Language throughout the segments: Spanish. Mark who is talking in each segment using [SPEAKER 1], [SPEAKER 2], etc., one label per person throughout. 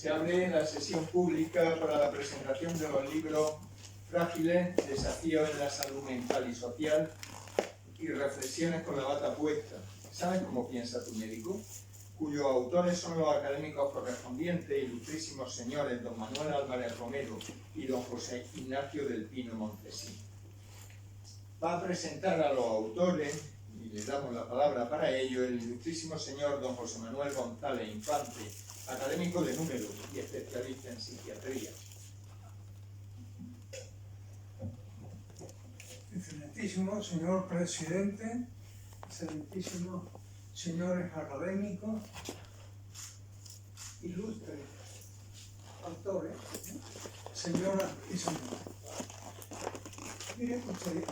[SPEAKER 1] Se abre la sesión pública para la presentación de los libros Frágiles, Desafíos en la salud mental y social y Reflexiones con la bata puesta. ¿Sabes cómo piensa tu médico? Cuyos autores son los académicos correspondientes, ilustrísimos señores don Manuel Álvarez Romero y don José Ignacio del Pino Montesí. Va a presentar a los autores, y le damos la palabra para ello, el ilustrísimo señor don José Manuel González Infante, académico de número y especialista en psiquiatría.
[SPEAKER 2] Excelentísimo señor presidente, excelentísimos señores académicos, ilustres autores, señoras y señores. Miren ustedes,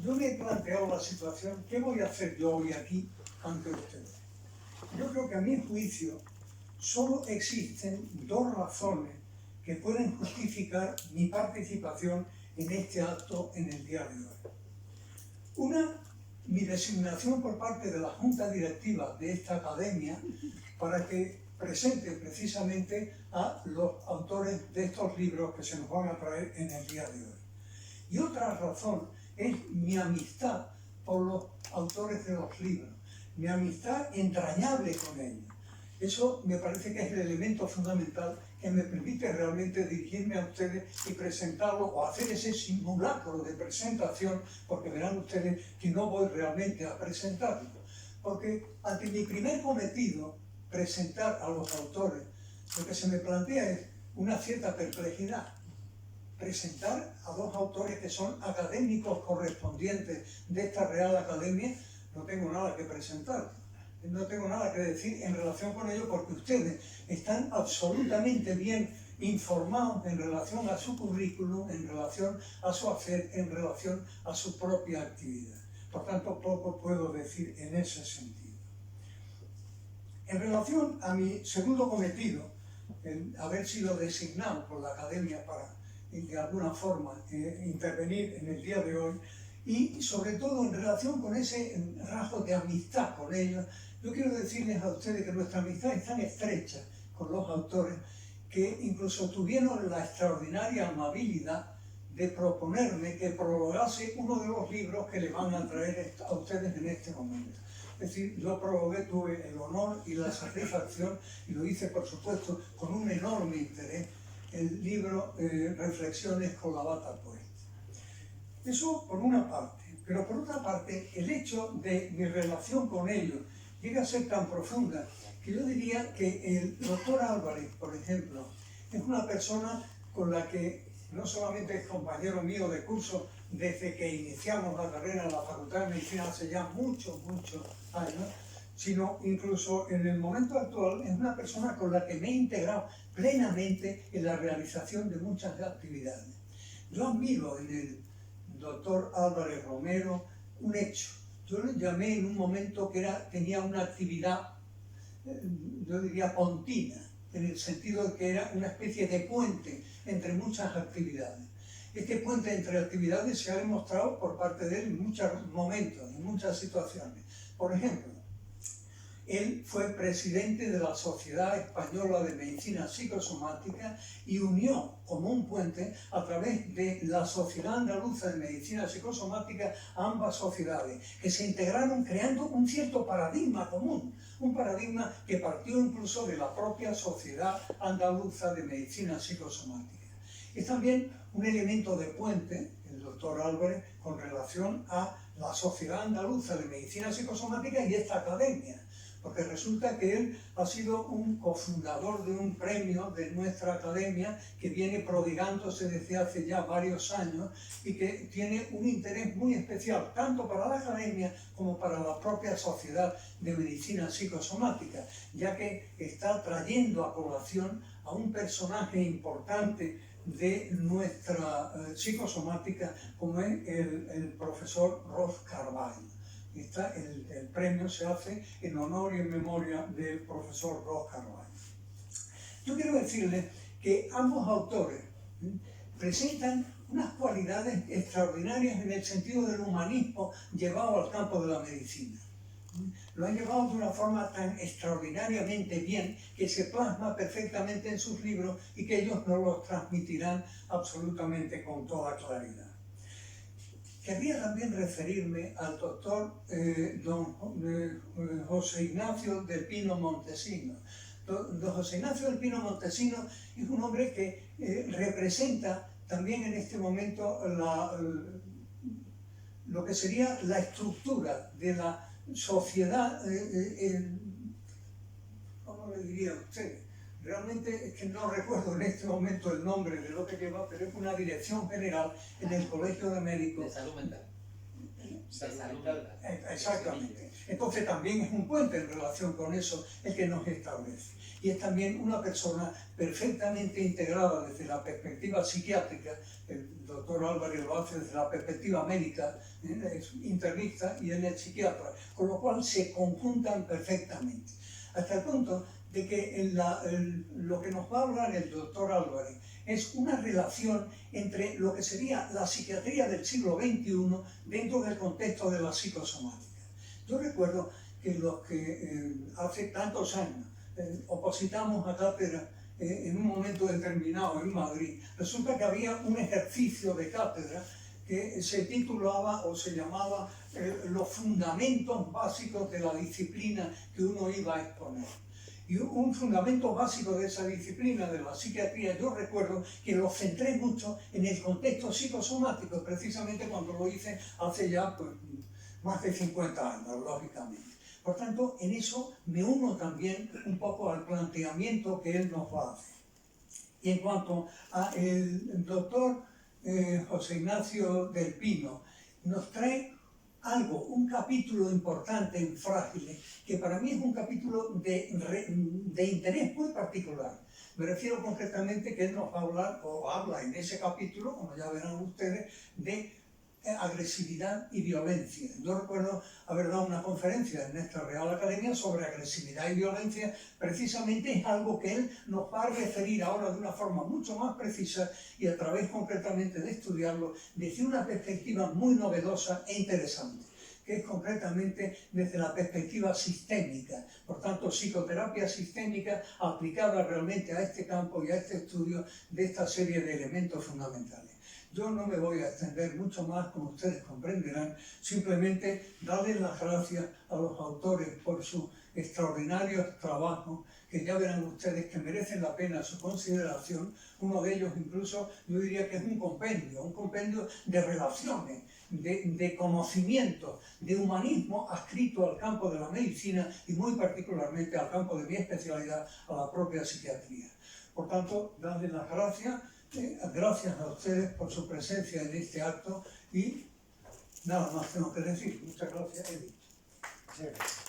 [SPEAKER 2] yo me he planteado la situación, ¿qué voy a hacer yo hoy aquí ante ustedes? Yo creo que a mi juicio solo existen dos razones que pueden justificar mi participación en este acto en el día de hoy. Una, mi designación por parte de la Junta Directiva de esta academia para que presente precisamente a los autores de estos libros que se nos van a traer en el día de hoy. Y otra razón es mi amistad por los autores de los libros, mi amistad entrañable con ellos. Eso me parece que es el elemento fundamental que me permite realmente dirigirme a ustedes y presentarlo o hacer ese simulacro de presentación, porque verán ustedes que no voy realmente a presentarlo. Porque ante mi primer cometido, presentar a los autores, lo que se me plantea es una cierta perplejidad. Presentar a dos autores que son académicos correspondientes de esta Real Academia, no tengo nada que presentar. No tengo nada que decir en relación con ello porque ustedes están absolutamente bien informados en relación a su currículum, en relación a su hacer, en relación a su propia actividad. Por tanto, poco puedo decir en ese sentido. En relación a mi segundo cometido, el haber sido designado por la Academia para, de alguna forma, intervenir en el día de hoy, y sobre todo en relación con ese rasgo de amistad con ellos, yo quiero decirles a ustedes que nuestra amistad es tan estrecha con los autores que incluso tuvieron la extraordinaria amabilidad de proponerme que prologase uno de los libros que le van a traer a ustedes en este momento. Es decir, yo prologué, tuve el honor y la satisfacción, y lo hice por supuesto con un enorme interés, el libro Reflexiones con la bata puesta. Eso por una parte, pero por otra parte, el hecho de mi relación con ellos llega a ser tan profunda que yo diría que el doctor Álvarez, por ejemplo, es una persona con la que no solamente es compañero mío de curso desde que iniciamos la carrera en la Facultad de Medicina hace ya muchos años, sino incluso en el momento actual es una persona con la que me he integrado plenamente en la realización de muchas actividades. Yo admiro en el doctor Álvarez Romero un hecho. Yo le llamé en un momento que tenía una actividad, yo diría continua, en el sentido de que era una especie de puente entre muchas actividades. Este puente entre actividades se ha demostrado por parte de él en muchos momentos, en muchas situaciones. Por ejemplo, él fue presidente de la Sociedad Española de Medicina Psicosomática y unió como un puente a través de la Sociedad Andaluza de Medicina Psicosomática a ambas sociedades, que se integraron creando un cierto paradigma común, un paradigma que partió incluso de la propia Sociedad Andaluza de Medicina Psicosomática. Es también un elemento de puente, el doctor Álvarez, con relación a la Sociedad Andaluza de Medicina Psicosomática y esta academia, porque resulta que él ha sido un cofundador de un premio de nuestra academia que viene prodigándose desde hace ya varios años y que tiene un interés muy especial, tanto para la academia como para la propia Sociedad de Medicina Psicosomática, ya que está trayendo a colación a un personaje importante de nuestra psicosomática, como es el profesor Ross Carvalho. El premio se hace en honor y en memoria del profesor Ross Carvalho. Yo quiero decirles que ambos autores presentan unas cualidades extraordinarias en el sentido del humanismo llevado al campo de la medicina. lo han llevado de una forma tan extraordinariamente bien que se plasma perfectamente en sus libros y que ellos nos los transmitirán absolutamente con toda claridad. Querría también referirme al doctor José Ignacio del Pino Montesino. Don José Ignacio del Pino Montesino es un hombre que representa también en este momento lo que sería la estructura de la sociedad, ¿cómo le diría a usted? Realmente es que no recuerdo en este momento el nombre de lo que lleva, pero es una dirección general en el Colegio de Médicos.
[SPEAKER 3] De salud mental.
[SPEAKER 2] Exactamente. Entonces también es un puente en relación con eso el que nos establece. Y es también una persona perfectamente integrada desde la perspectiva psiquiátrica. El doctor Álvarez lo hace desde la perspectiva médica, es internista y él es psiquiatra, con lo cual se conjuntan perfectamente. Hasta el punto de que lo que nos va a hablar el doctor Álvarez es una relación entre lo que sería la psiquiatría del siglo XXI dentro del contexto de la psicosomática. Yo recuerdo que los que hace tantos años opositamos a cátedra en un momento determinado en Madrid, resulta que había un ejercicio de cátedra que se titulaba o se llamaba los fundamentos básicos de la disciplina que uno iba a exponer. Y un fundamento básico de esa disciplina, de la psiquiatría, yo recuerdo que lo centré mucho en el contexto psicosomático, precisamente cuando lo hice hace ya pues, más de 50 años, lógicamente. Por tanto, en eso me uno también un poco al planteamiento que él nos va a hacer. Y en cuanto al doctor José Ignacio del Pino, nos trae algo, un capítulo importante en Frágiles, que para mí es un capítulo de interés muy particular. Me refiero concretamente que él nos va a hablar, o habla en ese capítulo, como ya verán ustedes, de agresividad y violencia. Yo recuerdo haber dado una conferencia en nuestra Real Academia sobre agresividad y violencia. Precisamente es algo que él nos va a referir ahora de una forma mucho más precisa y a través concretamente de estudiarlo desde una perspectiva muy novedosa e interesante, que es concretamente desde la perspectiva sistémica, por tanto psicoterapia sistémica aplicada realmente a este campo y a este estudio de esta serie de elementos fundamentales. Yo no me voy a extender mucho más, como ustedes comprenderán, simplemente darles las gracias a los autores por sus extraordinarios trabajos, que ya verán ustedes que merecen la pena su consideración. Uno de ellos incluso yo diría que es un compendio de relaciones, de conocimiento, de humanismo adscrito al campo de la medicina y muy particularmente al campo de mi especialidad, a la propia psiquiatría. Por tanto, darles las gracias. Gracias a ustedes por su presencia en este acto y nada más tengo que decir. Muchas gracias, Edith.
[SPEAKER 1] Muchas gracias.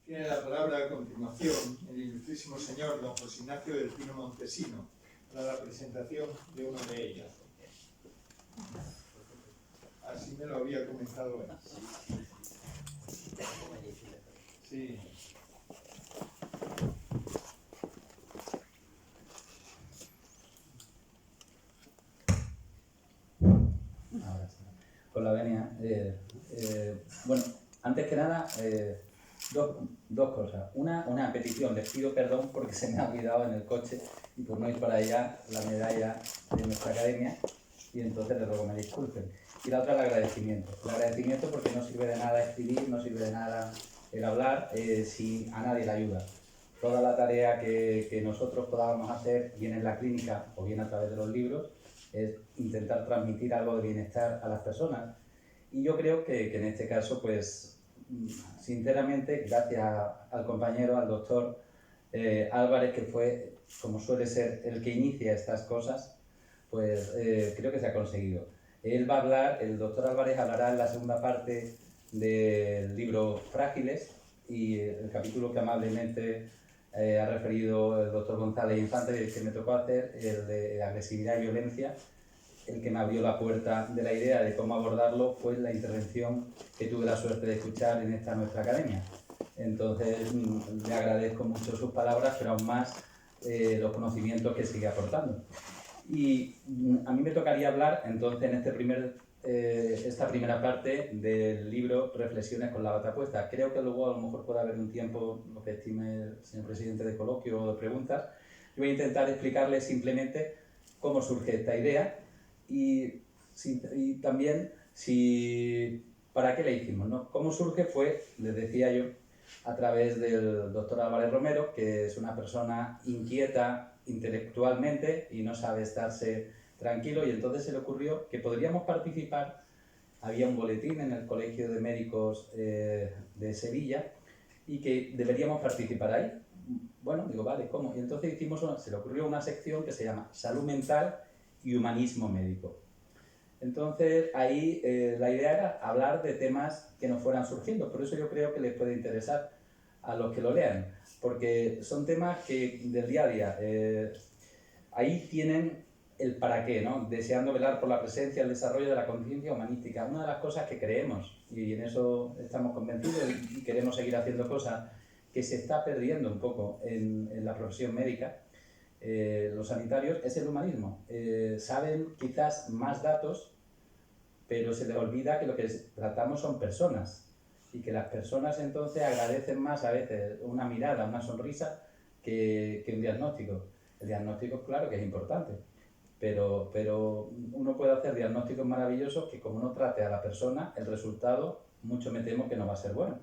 [SPEAKER 1] Tiene la palabra a continuación el ilustrísimo señor don José Ignacio del Pino Montesino para la presentación de uno de ellos. Así me lo había comentado él. Sí.
[SPEAKER 3] Con la venia. Bueno, antes que nada, dos cosas. Una petición, les pido perdón porque se me ha olvidado en el coche y por no ir para allá la medalla de nuestra academia y entonces les ruego que me disculpen. Y la otra, el agradecimiento. El agradecimiento porque no sirve de nada escribir, no sirve de nada el hablar si a nadie le ayuda. Toda la tarea que nosotros podamos hacer, bien en la clínica o bien a través de los libros, es intentar transmitir algo de bienestar a las personas. Y yo creo que en este caso, pues, sinceramente, gracias al compañero, al doctor Álvarez, que fue, como suele ser, el que inicia estas cosas, pues creo que se ha conseguido. Él va a hablar, el doctor Álvarez hablará en la segunda parte del libro Frágiles y el capítulo que amablemente ha referido el doctor González Infante, que me tocó hacer, el de agresividad y violencia. El que me abrió la puerta de la idea de cómo abordarlo fue la intervención que tuve la suerte de escuchar en esta nuestra academia. Entonces le agradezco mucho sus palabras, pero aún más los conocimientos que sigue aportando. Y a mí me tocaría hablar entonces en esta primera parte del libro Reflexiones con la bata puesta. Creo que luego a lo mejor puede haber un tiempo, lo que estime el señor presidente, de coloquio o de preguntas. Yo voy a intentar explicarles simplemente cómo surge esta idea y también para qué la hicimos, ¿no? Cómo surge fue, les decía yo, a través del doctor Álvarez Romero, que es una persona inquieta intelectualmente y no sabe estarse tranquilo, y entonces se le ocurrió que podríamos participar. Había un boletín en el Colegio de Médicos de Sevilla y que deberíamos participar ahí. Bueno, digo, vale, ¿cómo? Y entonces se le ocurrió una sección que se llama Salud Mental y Humanismo Médico. Entonces ahí la idea era hablar de temas que nos fueran surgiendo, por eso yo creo que les puede interesar a los que lo lean, porque son temas que del día a día, ahí tienen el para qué, ¿no? Deseando velar por la presencia y el desarrollo de la conciencia humanística. Una de las cosas que creemos, y en eso estamos convencidos y queremos seguir haciendo cosas, que se está perdiendo un poco en la profesión médica, los sanitarios, es el humanismo. Saben quizás más datos, pero se les olvida que lo que tratamos son personas, y que las personas entonces agradecen más a veces una mirada, una sonrisa, que un diagnóstico. El diagnóstico, claro que es importante, pero uno puede hacer diagnósticos maravillosos que, como no trate a la persona, el resultado mucho me temo que no va a ser bueno.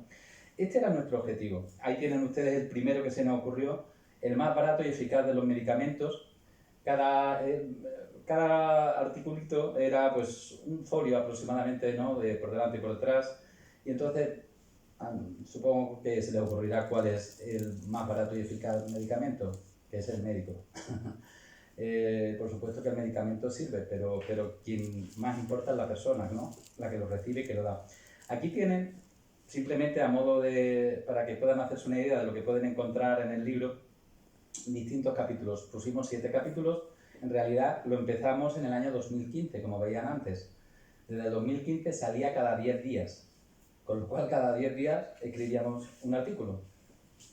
[SPEAKER 3] Este era nuestro objetivo. Ahí tienen ustedes el primero que se nos ocurrió, el más barato y eficaz de los medicamentos. Cada articulito era pues un folio aproximadamente, ¿no? Por delante y por detrás. Y entonces supongo que se les ocurrirá cuál es el más barato y eficaz medicamento, que es el médico. Por supuesto que el medicamento sirve, pero quien más importa es la persona, ¿no? La que lo recibe y que lo da. Aquí tienen, simplemente a modo para que puedan hacerse una idea de lo que pueden encontrar en el libro, distintos capítulos. Pusimos 7 capítulos. En realidad lo empezamos en el año 2015, como veían antes. Desde el 2015 salía cada 10 días, con lo cual cada 10 días escribíamos un artículo.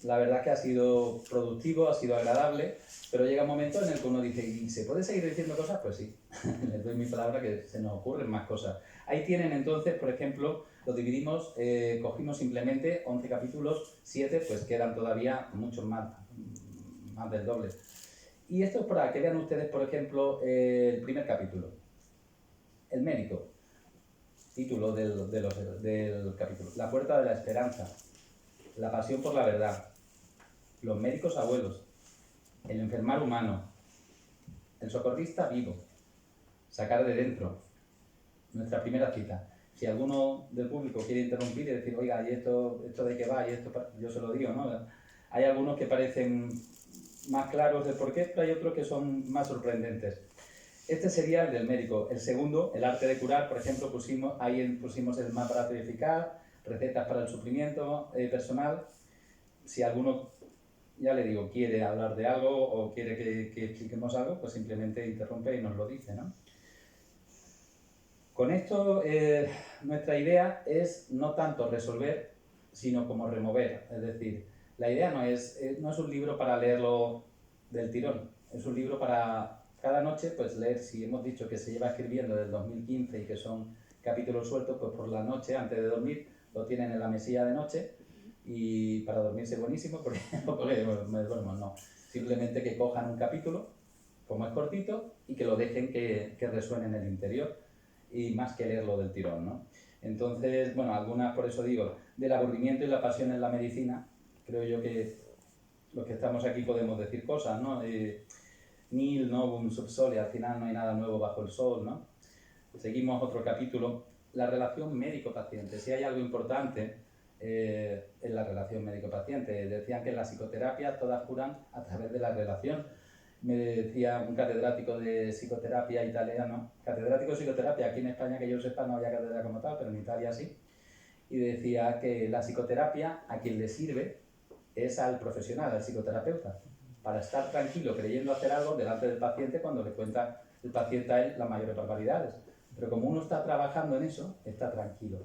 [SPEAKER 3] La verdad que ha sido productivo, ha sido agradable, pero llega un momento en el que uno dice, ¿y se puede seguir diciendo cosas? Pues sí, les doy mi palabra que se nos ocurren más cosas. Ahí tienen entonces, por ejemplo, lo dividimos, cogimos simplemente 11 capítulos, 7 pues quedan todavía muchos más del doble. Y esto es para que vean ustedes, por ejemplo, el primer capítulo, el médico, título del capítulo, la puerta de la esperanza, la pasión por la verdad, los médicos abuelos, el enfermar humano, el socorrista vivo, sacar de dentro, nuestra primera cita. Si alguno del público quiere interrumpir y decir, oiga, ¿y esto de qué va? Y esto, yo se lo digo, ¿no? Hay algunos que parecen más claros de por qué, pero hay otros que son más sorprendentes. Este sería el del médico. El segundo, el arte de curar, por ejemplo, pusimos el más barato y eficaz, recetas para el sufrimiento personal. Si alguno, ya le digo, quiere hablar de algo o quiere que expliquemos algo, pues simplemente interrumpe y nos lo dice, ¿no? Con esto, nuestra idea es no tanto resolver, sino como remover. Es decir, la idea no es un libro para leerlo del tirón, es un libro para cada noche pues leer. Si hemos dicho que se lleva escribiendo desde el 2015 y que son capítulos sueltos, pues por la noche, antes de dormir, lo tienen en la mesilla de noche, y para dormirse buenísimo, porque me duermo, no. Simplemente que cojan un capítulo, como es cortito, y que lo dejen que resuene en el interior, y más que leerlo del tirón, ¿no? Entonces, bueno, algunas, por eso digo, del aburrimiento y la pasión en la medicina, creo yo que los que estamos aquí podemos decir cosas, ¿no? Nil novum sub sole, al final no hay nada nuevo bajo el sol, ¿no? Seguimos otro capítulo, la relación médico-paciente. Si hay algo importante en la relación médico-paciente, decían que en la psicoterapia todas curan a través de la relación. Me decía un catedrático de psicoterapia italiano, catedrático de psicoterapia, aquí en España que yo sepa no había cátedra como tal, pero en Italia sí, y decía que la psicoterapia a quien le sirve es al profesional, al psicoterapeuta, para estar tranquilo creyendo hacer algo delante del paciente cuando le cuenta el paciente a él las mayores barbaridades. Pero como uno está trabajando en eso, está tranquilo.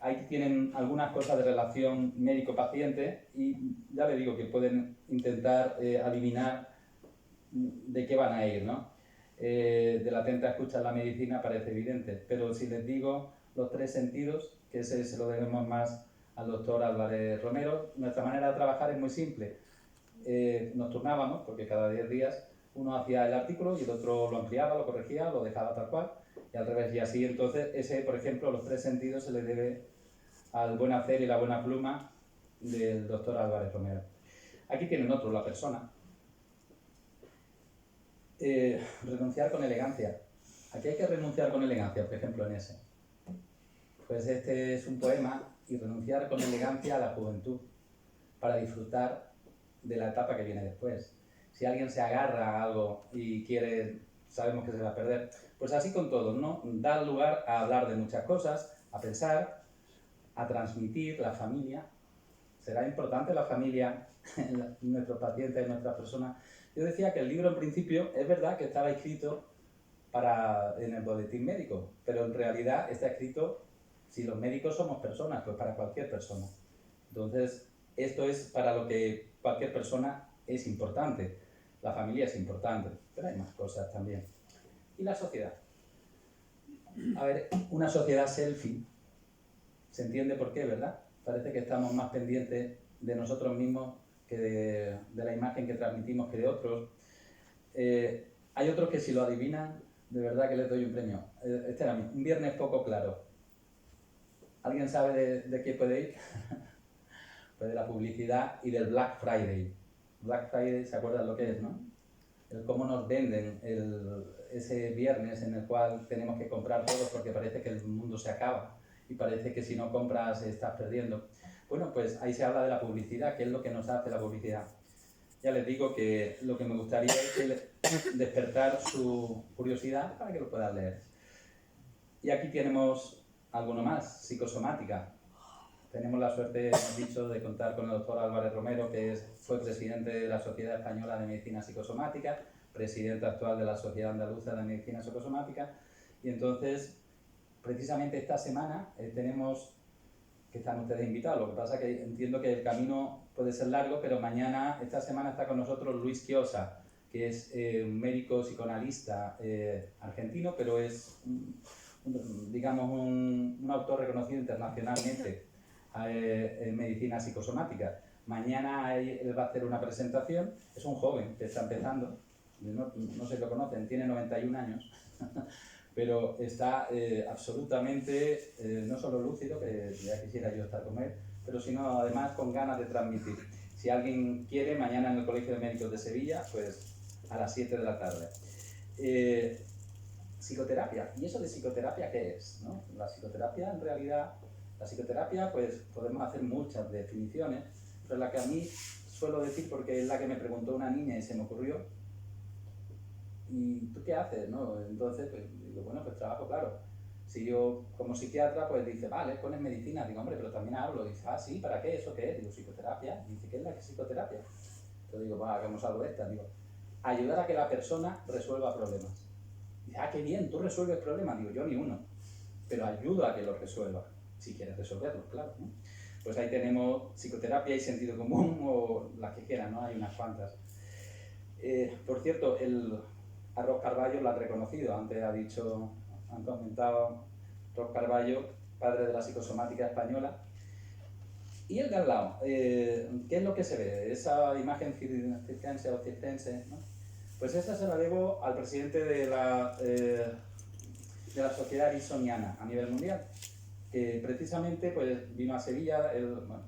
[SPEAKER 3] Ahí tienen algunas cosas de relación médico-paciente y ya le digo que pueden intentar adivinar de qué van a ir, ¿no? de la atenta escucha en la medicina parece evidente, pero si les digo los 3 sentidos, que ese se lo debemos más al doctor Álvarez Romero, nuestra manera de trabajar es muy simple. Nos turnábamos, porque cada 10 días uno hacía el artículo y el otro lo ampliaba, lo corregía, lo dejaba tal cual, y al revés, y así. Entonces, ese, por ejemplo, los 3 sentidos se le debe al buen hacer y la buena pluma del doctor Álvarez Romero. Aquí tienen otro, la persona. Renunciar con elegancia. Aquí hay que renunciar con elegancia, por ejemplo, en ese. Pues este es un poema, y renunciar con elegancia a la juventud, para disfrutar de la etapa que viene después. Si alguien se agarra a algo y quiere, sabemos que se va a perder, pues así con todo, ¿no? Da lugar a hablar de muchas cosas, a pensar, a transmitir la familia. ¿Será importante la familia en nuestros pacientes, en nuestras personas? Yo decía que el libro en principio es verdad que estaba escrito en el boletín médico, pero en realidad está escrito, si los médicos somos personas, pues para cualquier persona. Entonces, esto es para lo que cualquier persona es importante. La familia es importante, pero hay más cosas también. Y la sociedad. A ver, una sociedad selfie, se entiende por qué, ¿verdad? Parece que estamos más pendientes de nosotros mismos que de la imagen que transmitimos que de otros. Hay otros que si lo adivinan, de verdad que les doy un premio. Este era un viernes poco claro. ¿Alguien sabe de qué puede ir? Pues de la publicidad y del Black Friday. Black Friday, ¿se acuerdan lo que es, no? El cómo nos venden ese viernes en el cual tenemos que comprar todos porque parece que el mundo se acaba y parece que si no compras estás perdiendo. Bueno, pues ahí se habla de la publicidad, que es lo que nos hace la publicidad. Ya les digo que lo que me gustaría es despertar su curiosidad para que lo puedan leer. Y aquí tenemos alguno más, psicosomática. Tenemos la suerte, hemos dicho, de contar con el doctor Álvarez Romero, que fue presidente de la Sociedad Española de Medicina Psicosomática, presidente actual de la Sociedad Andaluza de Medicina Psicosomática. Y entonces, precisamente esta semana tenemos, que están ustedes invitados, lo que pasa que entiendo que el camino puede ser largo, pero mañana, esta semana está con nosotros Luis Quiosa, que es un médico psicoanalista argentino, pero es, digamos, un autor reconocido internacionalmente en medicina psicosomática. Mañana él va a hacer una presentación, es un joven que está empezando, no sé si lo conocen, tiene 91 años, pero está absolutamente, no solo lúcido, que ya quisiera yo estar con él, pero sino además con ganas de transmitir. Si alguien quiere, mañana en el Colegio de Médicos de Sevilla, pues a las 7 de la tarde. Psicoterapia. ¿Y eso de psicoterapia qué es, no? La psicoterapia, en realidad, la psicoterapia, pues podemos hacer muchas definiciones, pero la que a mí suelo decir, porque es la que me preguntó una niña y se me ocurrió, ¿y tú qué haces, no? Entonces, pues digo, bueno, pues trabajo, claro. Si yo, como psiquiatra, pues dice, vale, pones medicina. Digo, hombre, pero también hablo. Dice, ah, sí, ¿para qué? ¿Eso qué es? Digo, psicoterapia. Dice, ¿qué es la psicoterapia? Entonces digo, va, hagamos algo de esta. Digo, ayudar a que la persona resuelva problemas. Dice, ah, qué bien, tú resuelves problemas. Digo, yo ni uno, pero ayudo a que los resuelva, si quieres resolverlos, claro, ¿no? Pues ahí tenemos psicoterapia y sentido común, o las que quieran, ¿no? Hay unas cuantas. Por cierto, a Ross Carballo lo han reconocido, antes han comentado Ross Carballo, padre de la psicosomática española. Y el de al lado, ¿qué es lo que se ve? Esa imagen circense o circense, ¿no? Pues esa se la debo al presidente de la Sociedad Ericksoniana a nivel mundial, que precisamente pues, vino a Sevilla,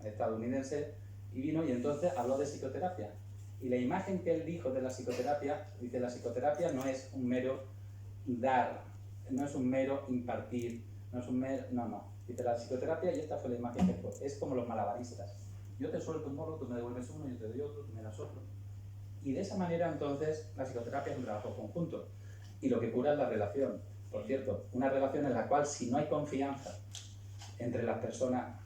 [SPEAKER 3] estadounidense, y vino y entonces habló de psicoterapia. Y la imagen que él dijo de la psicoterapia, dice, la psicoterapia no es un mero dar, no es un mero impartir, no es un mero... No. Dice, la psicoterapia, y esta fue la imagen que fue, es como los malabaristas. Yo te suelto un mono, tú me devuelves uno, yo te doy otro, tú me das otro. Y de esa manera, entonces, la psicoterapia es un trabajo conjunto. Y lo que cura es la relación. Por cierto, una relación en la cual, si no hay confianza entre las personas,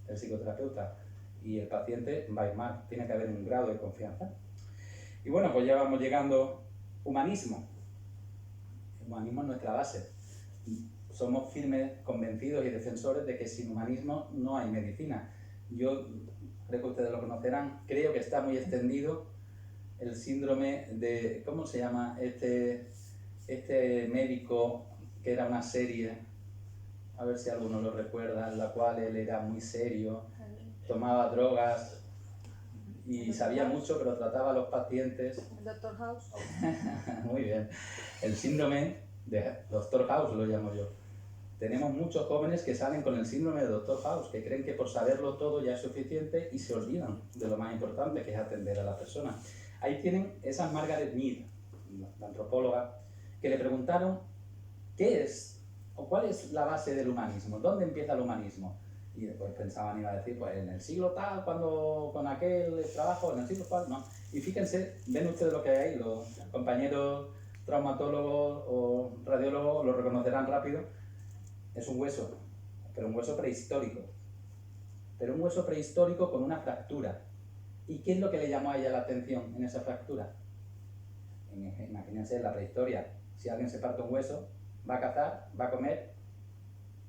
[SPEAKER 3] el psicoterapeuta y el paciente, va a ir mal. Tiene que haber un grado de confianza. Y bueno, pues ya vamos llegando. Humanismo. El humanismo es nuestra base. Somos firmes, convencidos y defensores de que sin humanismo no hay medicina. Yo creo que ustedes lo conocerán. Creo que está muy extendido el síndrome de, ¿cómo se llama? este médico que era una serie, a ver si alguno lo recuerda, en la cual él era muy serio, tomaba drogas y sabía mucho, pero trataba a los pacientes.
[SPEAKER 4] El Dr. House.
[SPEAKER 3] Muy bien. El síndrome de Dr. House lo llamo yo. Tenemos muchos jóvenes que salen con el síndrome de Dr. House, que creen que por saberlo todo ya es suficiente y se olvidan de lo más importante, que es atender a la persona. Ahí tienen esa Margaret Mead, la antropóloga, que le preguntaron qué es o cuál es la base del humanismo, dónde empieza el humanismo. Y después pensaban, iba a decir, pues en el siglo tal, cuando con aquel trabajo, en el siglo tal, no. Y fíjense, ven ustedes lo que hay ahí, los compañeros traumatólogos o radiólogos lo reconocerán rápido. Es un hueso, pero un hueso prehistórico. Pero un hueso prehistórico con una fractura. ¿Y qué es lo que le llamó a ella la atención en esa fractura? Imagínense en la prehistoria, si alguien se parte un hueso, va a cazar, va a comer,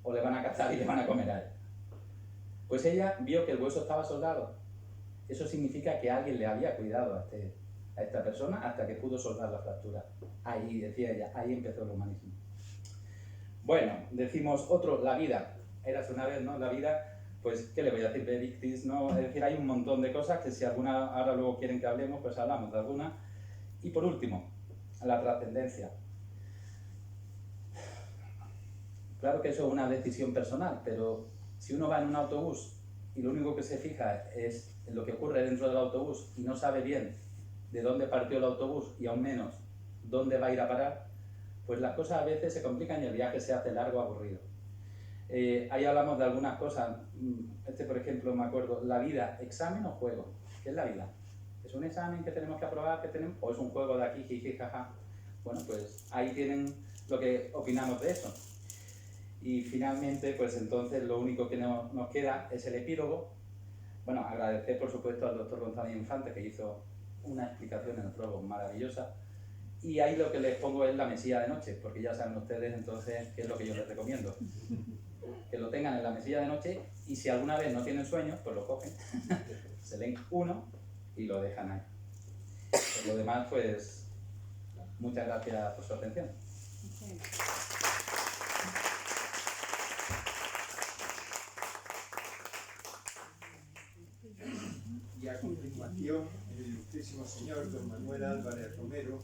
[SPEAKER 3] o le van a cazar y le van a comer a él. Pues ella vio que el hueso estaba soldado. Eso significa que alguien le había cuidado a esta persona hasta que pudo soldar la fractura. Ahí, decía ella, ahí empezó el humanismo. Bueno, decimos otro, la vida. Érase una vez, ¿no? La vida, pues, ¿qué le voy a decir? Benedictis, ¿no? Es decir, hay un montón de cosas que si alguna ahora luego quieren que hablemos, pues hablamos de alguna. Y por último, la trascendencia. Claro que eso es una decisión personal, pero si uno va en un autobús y lo único que se fija es en lo que ocurre dentro del autobús y no sabe bien de dónde partió el autobús y aún menos dónde va a ir a parar, pues las cosas a veces se complican y el viaje se hace largo, aburrido. Ahí hablamos de algunas cosas. Por ejemplo, me acuerdo, la vida, examen o juego. ¿Qué es la vida? ¿Es un examen que tenemos que aprobar, o es un juego de aquí, jiji, jaja? Bueno, pues ahí tienen lo que opinamos de eso. Y finalmente, pues entonces lo único que nos queda es el epílogo. Bueno, agradecer por supuesto al doctor González Infante, que hizo una explicación en el prólogo maravillosa. Y ahí lo que les pongo es la mesilla de noche, porque ya saben ustedes entonces qué es lo que yo les recomiendo. Que lo tengan en la mesilla de noche y si alguna vez no tienen sueño, pues lo cogen, se leen uno y lo dejan ahí. Por lo demás, pues, muchas gracias por su atención.
[SPEAKER 1] Y a continuación, el ilustrísimo señor don Manuel Álvarez Romero,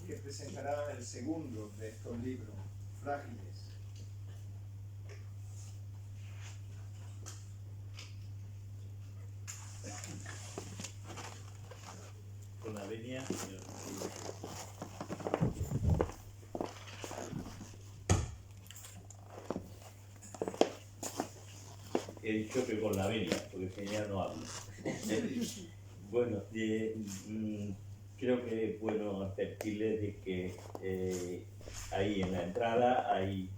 [SPEAKER 1] que presentará el segundo de estos libros, Frágiles.
[SPEAKER 5] Con la venia, he dicho que con la venia, porque genial no hablo. Bueno, creo que es bueno advertirles de que ahí en la entrada hay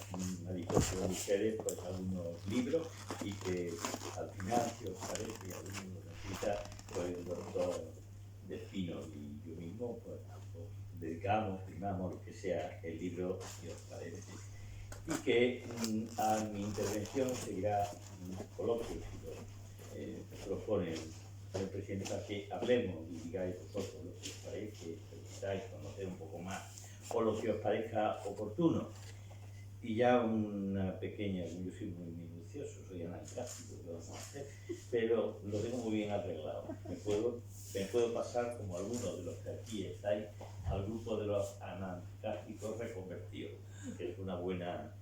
[SPEAKER 5] una disposición de ustedes pues algunos libros y que al final, si os parece, alguno lo necesita, pues el doctor Despino y yo mismo pues os dedicamos, firmamos lo que sea el libro, si os parece. Y que a mi intervención seguirá un coloquio, si lo propone el presidente, para que hablemos y digáis vosotros lo que os parece, que queráis conocer un poco más o lo que os parezca oportuno. Y ya una pequeña, yo soy muy minucioso, soy anarcástico, ¿qué vamos a hacer? Pero lo tengo muy bien arreglado. Me puedo pasar, como algunos de los que aquí estáis, al grupo de los anarcásticos reconvertidos, que es una buena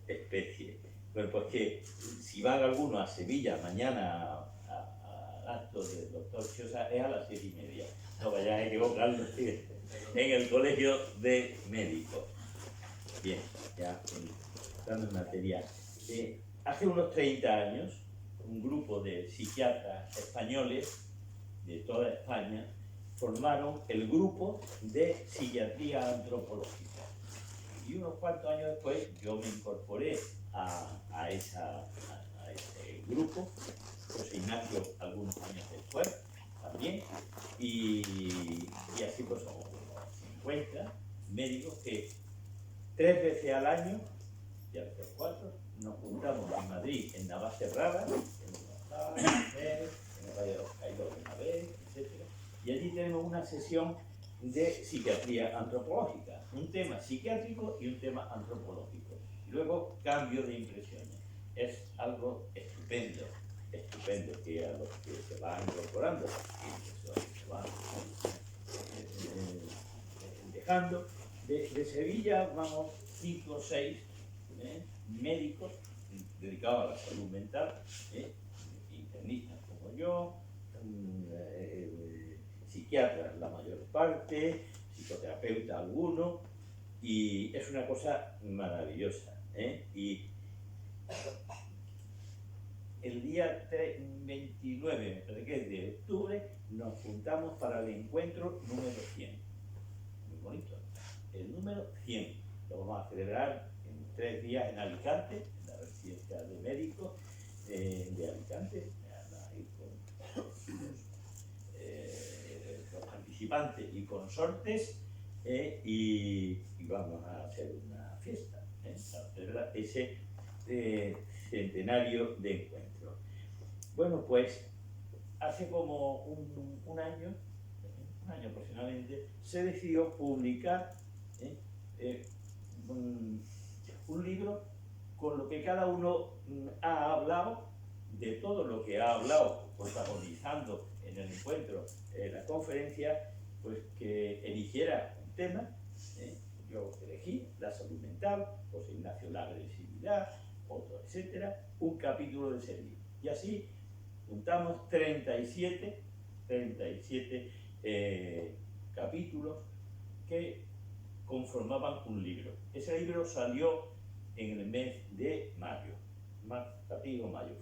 [SPEAKER 5] especie. Bueno, pues que si van alguno a Sevilla mañana al acto del doctor Chosa, es a las 7:30. No vayan a equivocarse en el colegio de médicos. Bien, ya entrando en materia. Hace unos 30 años, un grupo de psiquiatras españoles de toda España formaron el grupo de psiquiatría antropológica. Y unos cuantos años después yo me incorporé a ese grupo, José Ignacio algunos años después también, y así pues somos unos 50 médicos que 3 veces al año, y a veces 4, nos juntamos en Madrid, en Navacerrada, en el Valle de los Caídos de Navés, etc. Y allí tenemos una sesión de psiquiatría antropológica, un tema psiquiátrico y un tema antropológico. Y luego cambio de impresiones. Es algo estupendo, estupendo, que a los que se van incorporando y se van dejando. De Sevilla vamos 5 o 6 médicos dedicados a la salud mental, internistas como yo, psiquiatras la mayor parte, psicoterapeuta alguno, y es una cosa maravillosa. Y el día 29, me parece que es de octubre, nos juntamos para el encuentro número 100. Muy bonito. El número 100. Lo vamos a celebrar en 3 días en Alicante, en la residencia de médicos de Alicante. Ahí con los participantes y consortes, y vamos a hacer una fiesta para celebrar ese centenario de encuentro. Bueno, pues hace como un año aproximadamente, se decidió publicar un libro con lo que cada uno ha hablado, de todo lo que ha hablado, protagonizando en el encuentro, la conferencia, pues que eligiera un tema. Yo elegí la salud mental, José Ignacio la agresividad, otro, etcétera, un capítulo de ese libro. Y así juntamos 37 capítulos que conformaban un libro. Ese libro salió en el mes de mayo, mayo.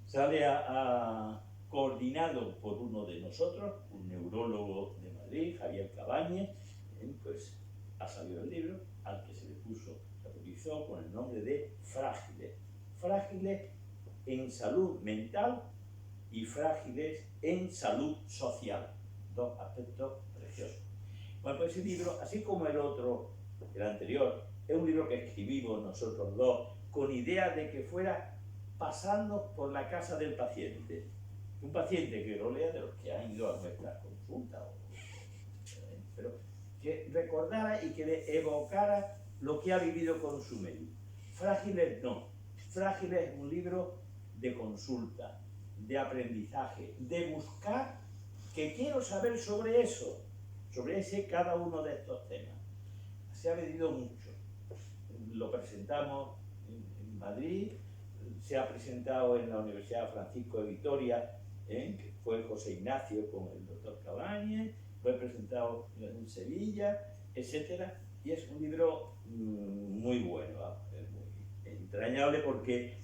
[SPEAKER 5] Sale coordinado por uno de nosotros, un neurólogo de Madrid, Javier Cabañes. Pues ha salido el libro, al que se le bautizó con el nombre de Frágiles. Frágiles en salud mental y frágiles en salud social. 2 aspectos preciosos. Bueno, pues ese libro, así como el otro, el anterior, es un libro que escribimos nosotros dos con idea de que fuera pasando por la casa del paciente. Un paciente que lo lea, de los que han ido a nuestras consultas, pero que recordara y que le evocara lo que ha vivido con su médico. Frágiles no. Frágiles es un libro de consulta, de aprendizaje, de buscar que quiero saber sobre eso, sobre cada uno de estos temas. Se ha vendido mucho. Lo presentamos en Madrid, se ha presentado en la Universidad Francisco de Vitoria, que fue José Ignacio con el doctor Cabañes, fue presentado en Sevilla, etc. Y es un libro muy bueno, es muy entrañable porque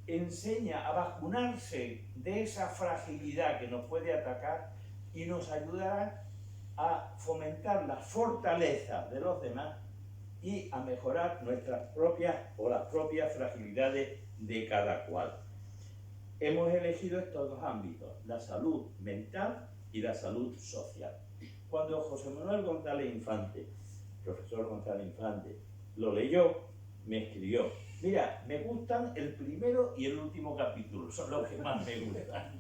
[SPEAKER 5] enseña a vacunarse de esa fragilidad que nos puede atacar y nos ayudará a fomentar la fortaleza de los demás y a mejorar nuestras propias o las propias fragilidades de cada cual. Hemos elegido estos 2 ámbitos, la salud mental y la salud social. Cuando José Manuel González Infante, profesor González Infante, lo leyó, me escribió: mira, me gustan el primero y el último capítulo, son los que más me gustan.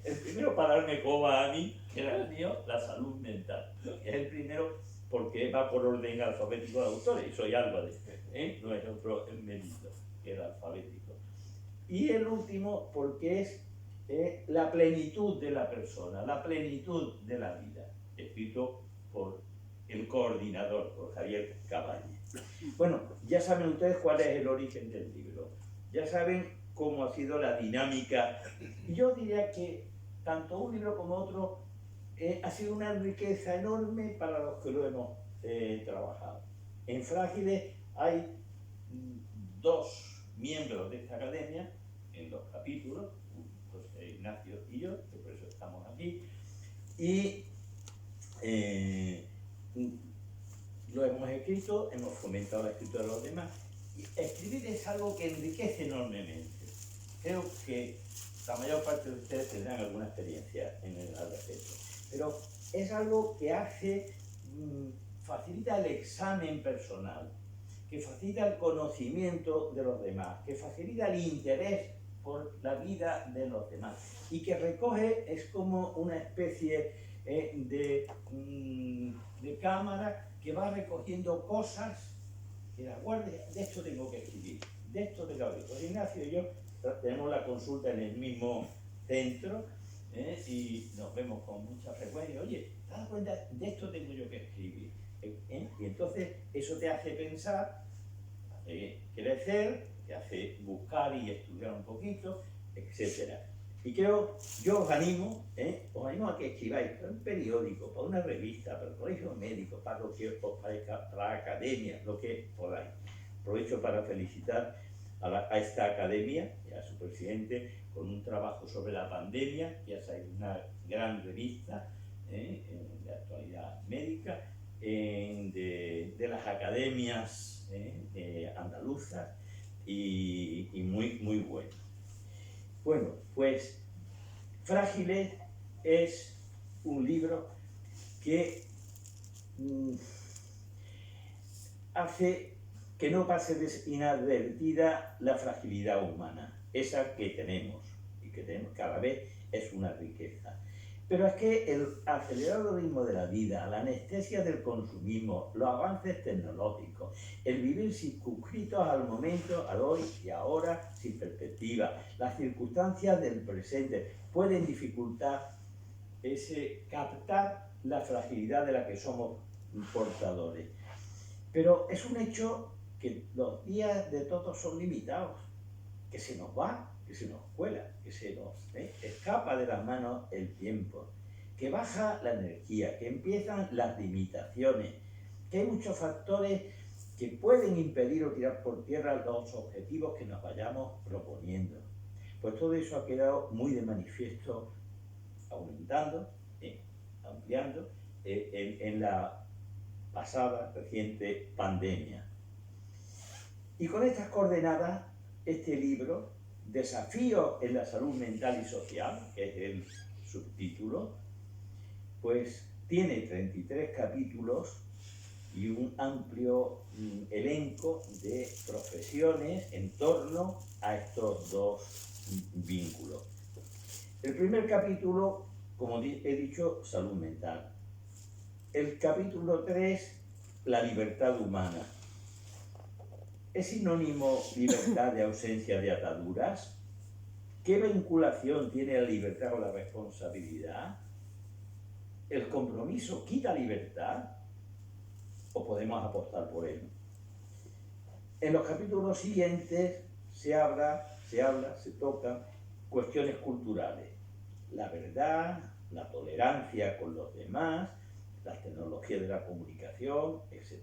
[SPEAKER 5] El primero para darme coba a mí, que era el mío, la salud mental. Es el primero porque va por orden alfabético de autores, y soy Álvarez, no es otro mérito que el alfabético. Y el último porque es la plenitud de la persona, la plenitud de la vida, escrito por el coordinador, por Javier Cabañes. Bueno, ya saben ustedes cuál es el origen del libro, ya saben cómo ha sido la dinámica. Yo diría que tanto un libro como otro ha sido una riqueza enorme para los que lo hemos trabajado. En Frágiles hay 2 miembros de esta academia en los capítulos, José Ignacio y yo, que por eso estamos aquí, y lo hemos escrito, hemos fomentado la escritura de los demás. Y escribir es algo que enriquece enormemente. Creo que la mayor parte de ustedes tendrán alguna experiencia en el respecto, pero es algo que facilita el examen personal, que facilita el conocimiento de los demás, que facilita el interés por la vida de los demás y que recoge, es como una especie de cámara que va recogiendo cosas que las guarde. De esto tengo que escribir, de esto tengo que escribir. Pues Ignacio y yo tenemos la consulta en el mismo centro, y nos vemos con mucha frecuencia. Oye, ¿te das cuenta? De esto tengo yo que escribir. Y entonces eso te hace pensar, crecer, te hace buscar y estudiar un poquito, etcétera. Y creo, yo os animo a que escribáis para un periódico, para una revista, para el colegio médico, para lo que os parezca, para la academia, lo que podáis. Aprovecho para felicitar a esta academia y a su presidente con un trabajo sobre la pandemia, ya sabéis, una gran revista de actualidad médica, de las academias andaluzas, y muy, muy bueno. Bueno, pues Frágiles es un libro que hace que no pase inadvertida la fragilidad humana, esa que tenemos y que tenemos cada vez es una riqueza. Pero es que el acelerado ritmo de la vida, la anestesia del consumismo, los avances tecnológicos, el vivir circunscritos al momento, al hoy y ahora, sin perspectiva, las circunstancias del presente pueden dificultar captar la fragilidad de la que somos portadores. Pero es un hecho que los días de todos son limitados, que se nos va, que se nos cuela, que se nos escapa de las manos el tiempo, que baja la energía, que empiezan las limitaciones, que hay muchos factores que pueden impedir o tirar por tierra los objetivos que nos vayamos proponiendo. Pues todo eso ha quedado muy de manifiesto, aumentando, ampliando, en la pasada reciente pandemia. Y con estas coordenadas, este libro, Desafíos en la salud mental y social, que es el subtítulo, pues tiene 33 capítulos y un amplio elenco de profesiones en torno a estos dos vínculos. El primer capítulo, como he dicho, salud mental. El capítulo 3, la libertad humana. ¿Es sinónimo libertad de ausencia de ataduras? ¿Qué vinculación tiene la libertad con la responsabilidad? ¿El compromiso quita libertad? ¿O podemos apostar por él? En los capítulos siguientes se tocan cuestiones culturales. La verdad, la tolerancia con los demás, las tecnologías de la comunicación, etc.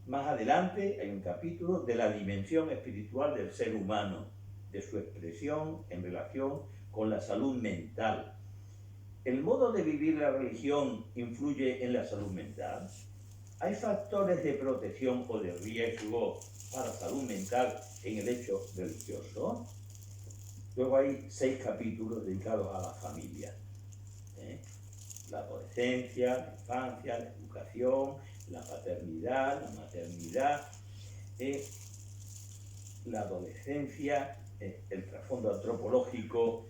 [SPEAKER 5] Más adelante hay un capítulo de la dimensión espiritual del ser humano, de su expresión en relación con la salud mental. ¿El modo de vivir la religión influye en la salud mental? ¿Hay factores de protección o de riesgo para la salud mental en el hecho religioso? Luego hay 6 capítulos dedicados a la familia. La adolescencia, la infancia, la educación, la paternidad, la maternidad, la adolescencia, el trasfondo antropológico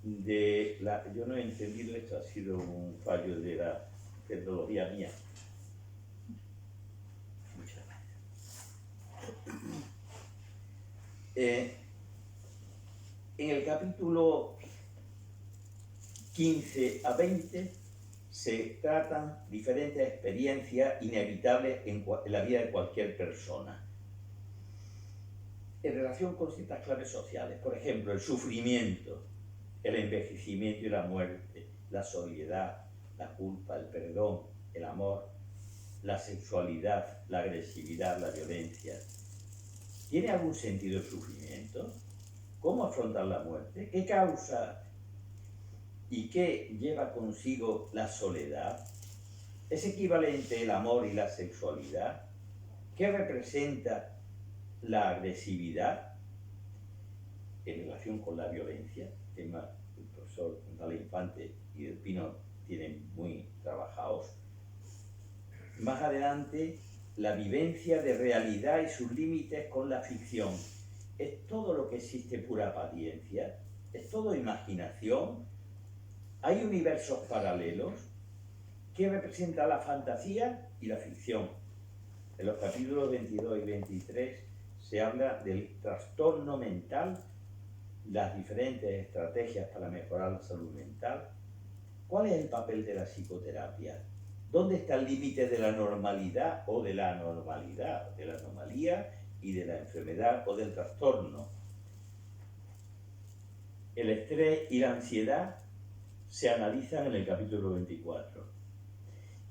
[SPEAKER 5] de la... Yo no he entendido, esto ha sido un fallo de la tecnología mía. Muchas gracias. En el capítulo 15 a 20 se tratan diferentes experiencias inevitables en la vida de cualquier persona. En relación con ciertas claves sociales, por ejemplo, el sufrimiento, el envejecimiento y la muerte, la soledad, la culpa, el perdón, el amor, la sexualidad, la agresividad, la violencia. ¿Tiene algún sentido el sufrimiento? ¿Cómo afrontar la muerte? ¿Qué causa y qué lleva consigo la soledad? ¿Es equivalente el amor y la sexualidad? ¿Qué representa la agresividad en relación con la violencia? Tema que el profesor González Infante y Del Pino tienen muy trabajados. Más adelante, la vivencia de realidad y sus límites con la ficción. ¿Es todo lo que existe pura apariencia? ¿Es todo imaginación? ¿Hay universos paralelos? ¿Qué representa la fantasía y la ficción? En los capítulos 22 y 23 se habla del trastorno mental, las diferentes estrategias para mejorar la salud mental. ¿Cuál es el papel de la psicoterapia? ¿Dónde está el límite de la normalidad o de la anormalidad, de la anomalía y de la enfermedad o del trastorno? El estrés y la ansiedad se analizan en el capítulo 24.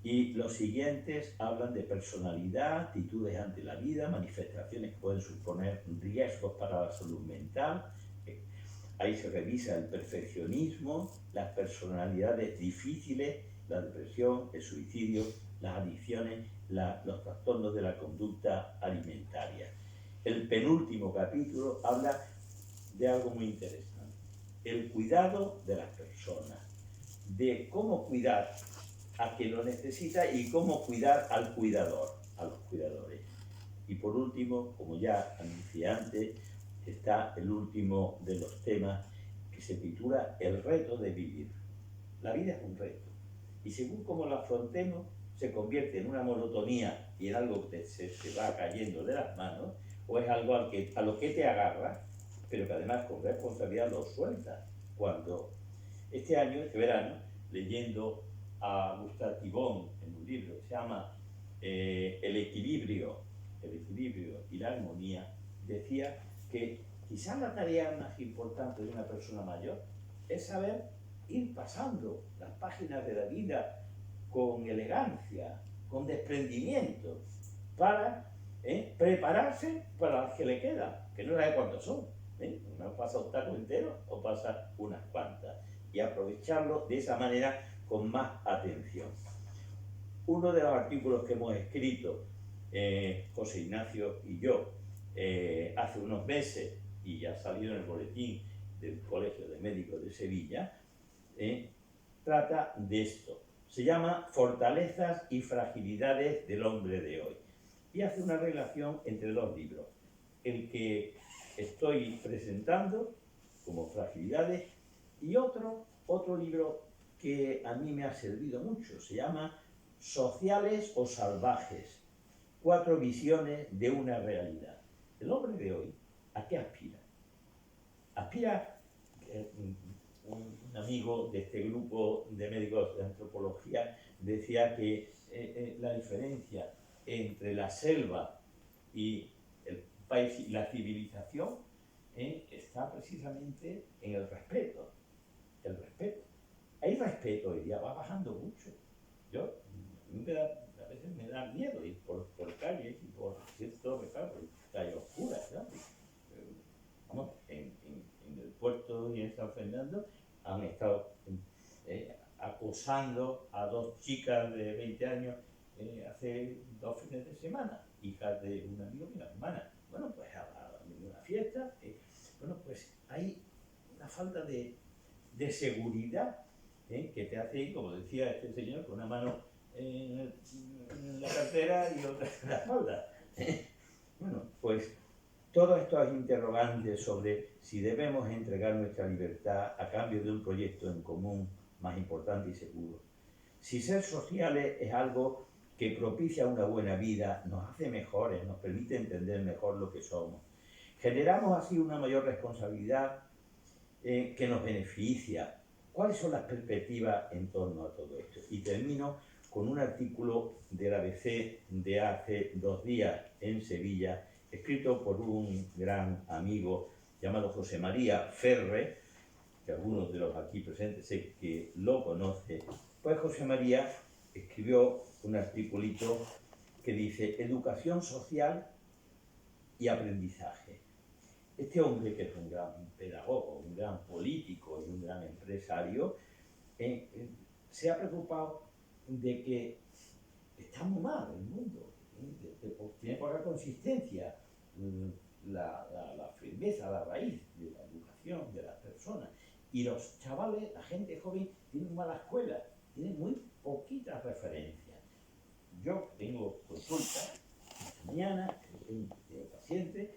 [SPEAKER 5] Y los siguientes hablan de personalidad, actitudes ante la vida, manifestaciones que pueden suponer riesgos para la salud mental. Ahí se revisa el perfeccionismo, las personalidades difíciles, la depresión, el suicidio, las adicciones, los trastornos de la conducta alimentaria. El penúltimo capítulo habla de algo muy interesante, el cuidado de las personas, de cómo cuidar a quien lo necesita y cómo cuidar al cuidador, a los cuidadores. Y por último, como ya anuncié antes, está el último de los temas que se titula El reto de vivir. La vida es un reto y según como la afrontemos se convierte en una monotonía y en algo que se va cayendo de las manos, o es algo a lo que te agarras, pero que además con responsabilidad lo sueltas. Cuando este año, este verano, leyendo a Gustave Thibon en un libro que se llama El equilibrio y la armonía, decía que quizás la tarea más importante de una persona mayor es saber ir pasando las páginas de la vida con elegancia, con desprendimiento, para prepararse para las que le quedan, que no sabe cuántos son. Uno pasa un taco entero o pasa unas cuantas, y aprovecharlo de esa manera con más atención. Uno de los artículos que hemos escrito, José Ignacio y yo, hace unos meses, y ya ha salido en el boletín del Colegio de Médicos de Sevilla, trata de esto. Se llama Fortalezas y fragilidades del hombre de hoy. Y hace una relación entre dos libros. El que estoy presentando como Fragilidades y otro libro que a mí me ha servido mucho. Se llama Sociales o Salvajes. 4 visiones de una realidad. El hombre de hoy, ¿a qué aspira? Aspira, un amigo de este grupo de médicos de antropología decía que la diferencia entre la selva y el país y la civilización está precisamente en el respeto. El respeto. Hay respeto hoy día, va bajando mucho. A veces me da miedo ir por calles y por ciertos recargos, calles oscuras, ¿no? Vamos, en el puerto y en San Fernando han estado acosando a 2 chicas de 20 años hace 2 fines de semana, hijas de un amigo y una hermana. Bueno, pues a una fiesta, bueno, pues hay una falta de seguridad que te hace, como decía este señor, con una mano en la cartera y otra en la espalda. Bueno, pues todos estos interrogantes sobre si debemos entregar nuestra libertad a cambio de un proyecto en común más importante y seguro. Si ser sociales es algo que propicia una buena vida, nos hace mejores, nos permite entender mejor lo que somos. Generamos así una mayor responsabilidad que nos beneficia. ¿Cuáles son las perspectivas en torno a todo esto? Y termino con un artículo del ABC de hace 2 días en Sevilla, escrito por un gran amigo llamado José María Ferre, que algunos de los aquí presentes sé que lo conocen. Pues José María escribió un articulito que dice Educación social y aprendizaje. Este hombre, que es un gran pedagogo, un gran político y un gran empresario, se ha preocupado de que está muy mal el mundo, tiene poca consistencia la firmeza, la raíz de la educación de las personas. Y los chavales, la gente joven, tienen mala escuela, tienen muy poquitas referencias. Yo tengo consulta mañana, tengo pacientes,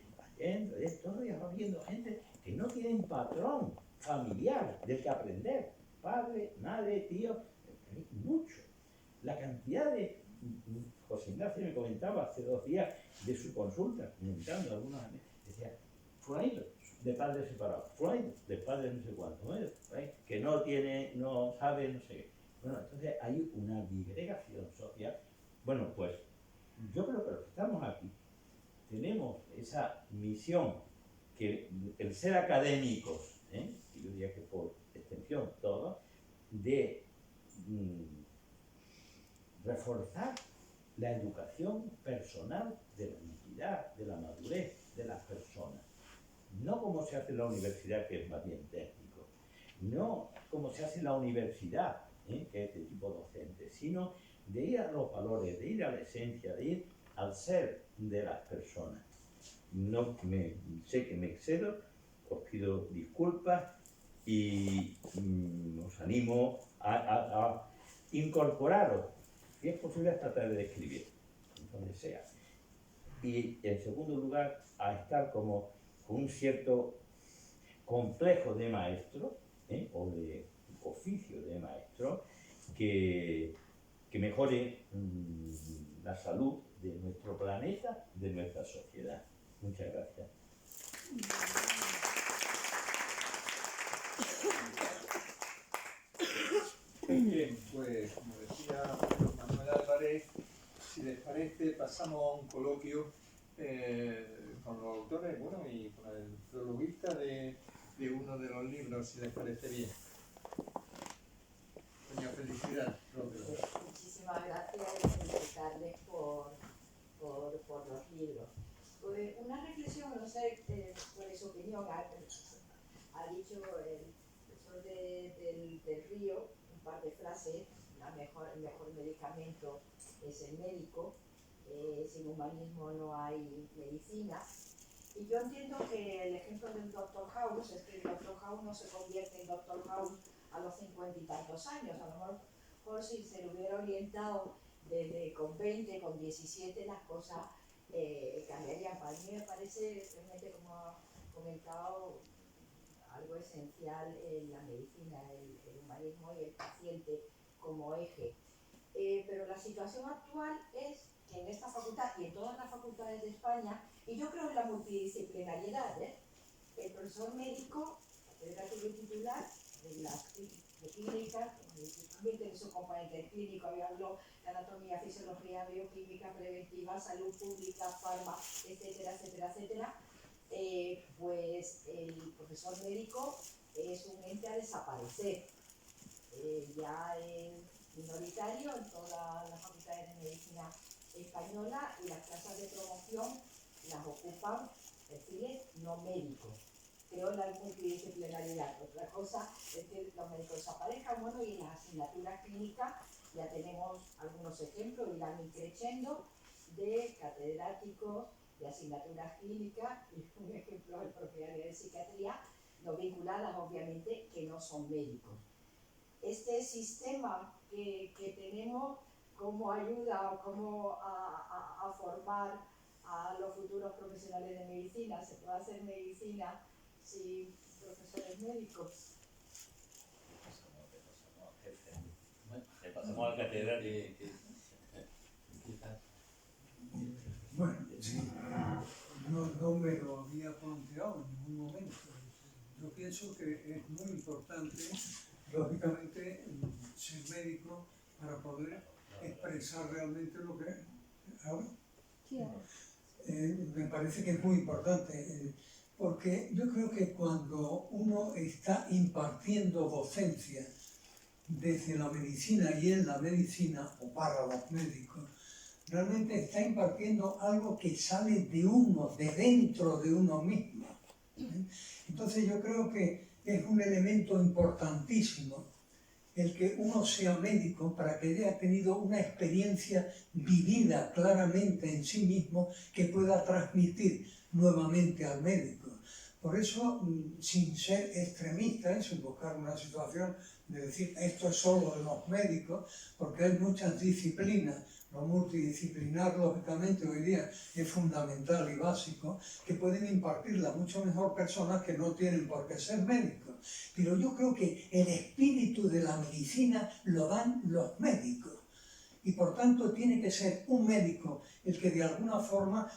[SPEAKER 5] todos los días va viendo gente que no tienen patrón familiar del que aprender. Padre, madre, tío, mucho. la cantidad de... José Ignacio me comentaba hace 2 días de su consulta, comentando algunos amigos, decía, fulanito, de padres separados, fulanito, de padres no sé cuánto, que no tiene, no sabe, no sé qué. Bueno, entonces hay una disgregación social. Bueno, pues yo creo que los que estamos aquí tenemos esa misión que el ser académicos, y yo diría que por extensión todos, de reforzar la educación personal de la entidad, de la madurez de las personas. No como se hace en la universidad, que es más bien técnico, no como se hace en la universidad, que es de tipo docente, sino de ir a los valores, de ir a la esencia, de ir al ser de las personas. No sé que me excedo, os pido disculpas y os animo a incorporaros, si es posible, a tratar de escribir, donde sea. Y en segundo lugar, a estar como con un cierto complejo de maestro, o de oficio de maestro, que mejore la salud de nuestro planeta, de nuestra sociedad. Muchas gracias.
[SPEAKER 1] Bien, pues como decía Manuel Álvarez, si les parece, pasamos a un coloquio con los autores, bueno, y con el prologuista de uno de los libros, si les parece bien. Doña Felicidad,
[SPEAKER 4] muchísimas gracias y felicitarles por los libros. Pues una reflexión, no sé cuál es su opinión, ha dicho el profesor del Río, un par de frases, el mejor medicamento es el médico, sin humanismo no hay medicina. Y yo entiendo que el ejemplo del Dr. House es que el Dr. House no se convierte en Dr. House a los 50 y tantos años. A lo mejor si se le hubiera orientado desde con 20, con 17, las cosas cambiarían. Para mí me parece realmente, como ha comentado, algo esencial en la medicina, el humanismo y el paciente como eje. Pero la situación actual es que en esta facultad y en todas las facultades de España, y yo creo en la multidisciplinariedad, el profesor médico, catedrático y titular de clínica, también tiene su componente clínico, había hablado de anatomía, fisiología, bioquímica, preventiva, salud pública, farma, etcétera, etcétera, etcétera. Pues el profesor médico es un ente a desaparecer. Ya es minoritario en todas las facultades de medicina española y las plazas de promoción las ocupan perfiles no médicos. Creo en la multidisciplinaridad. Otra cosa es que los médicos desaparezcan, bueno, y en las asignaturas clínicas ya tenemos algunos ejemplos, irán increciendo, de catedráticos de asignaturas clínicas, y un ejemplo es propio área de psiquiatría, no vinculadas obviamente, que no son médicos. Este sistema que tenemos, ¿cómo ayuda o cómo a formar a los futuros profesionales de medicina? ¿Se puede hacer medicina sin profesores médicos?
[SPEAKER 5] Le pasamos al catedrático.
[SPEAKER 2] Bueno, sí, no me lo había planteado en ningún momento. Yo pienso que es muy importante, lógicamente, ser médico para poder expresar realmente lo que... ¿Ahora? Me parece que es muy importante, porque yo creo que cuando uno está impartiendo docencia desde la medicina y en la medicina, o para los médicos, realmente está impartiendo algo que sale de uno, de dentro de uno mismo. Entonces yo creo que es un elemento importantísimo el que uno sea médico para que haya tenido una experiencia vivida claramente en sí mismo que pueda transmitir nuevamente al médico. Por eso, sin ser extremista, sin buscar una situación de decir esto es solo de los médicos, porque hay muchas disciplinas. Lo multidisciplinar, lógicamente, hoy día es fundamental y básico, que pueden impartirla mucho mejor personas que no tienen por qué ser médicos. Pero yo creo que el espíritu de la medicina lo dan los médicos. Y por tanto tiene que ser un médico el que de alguna forma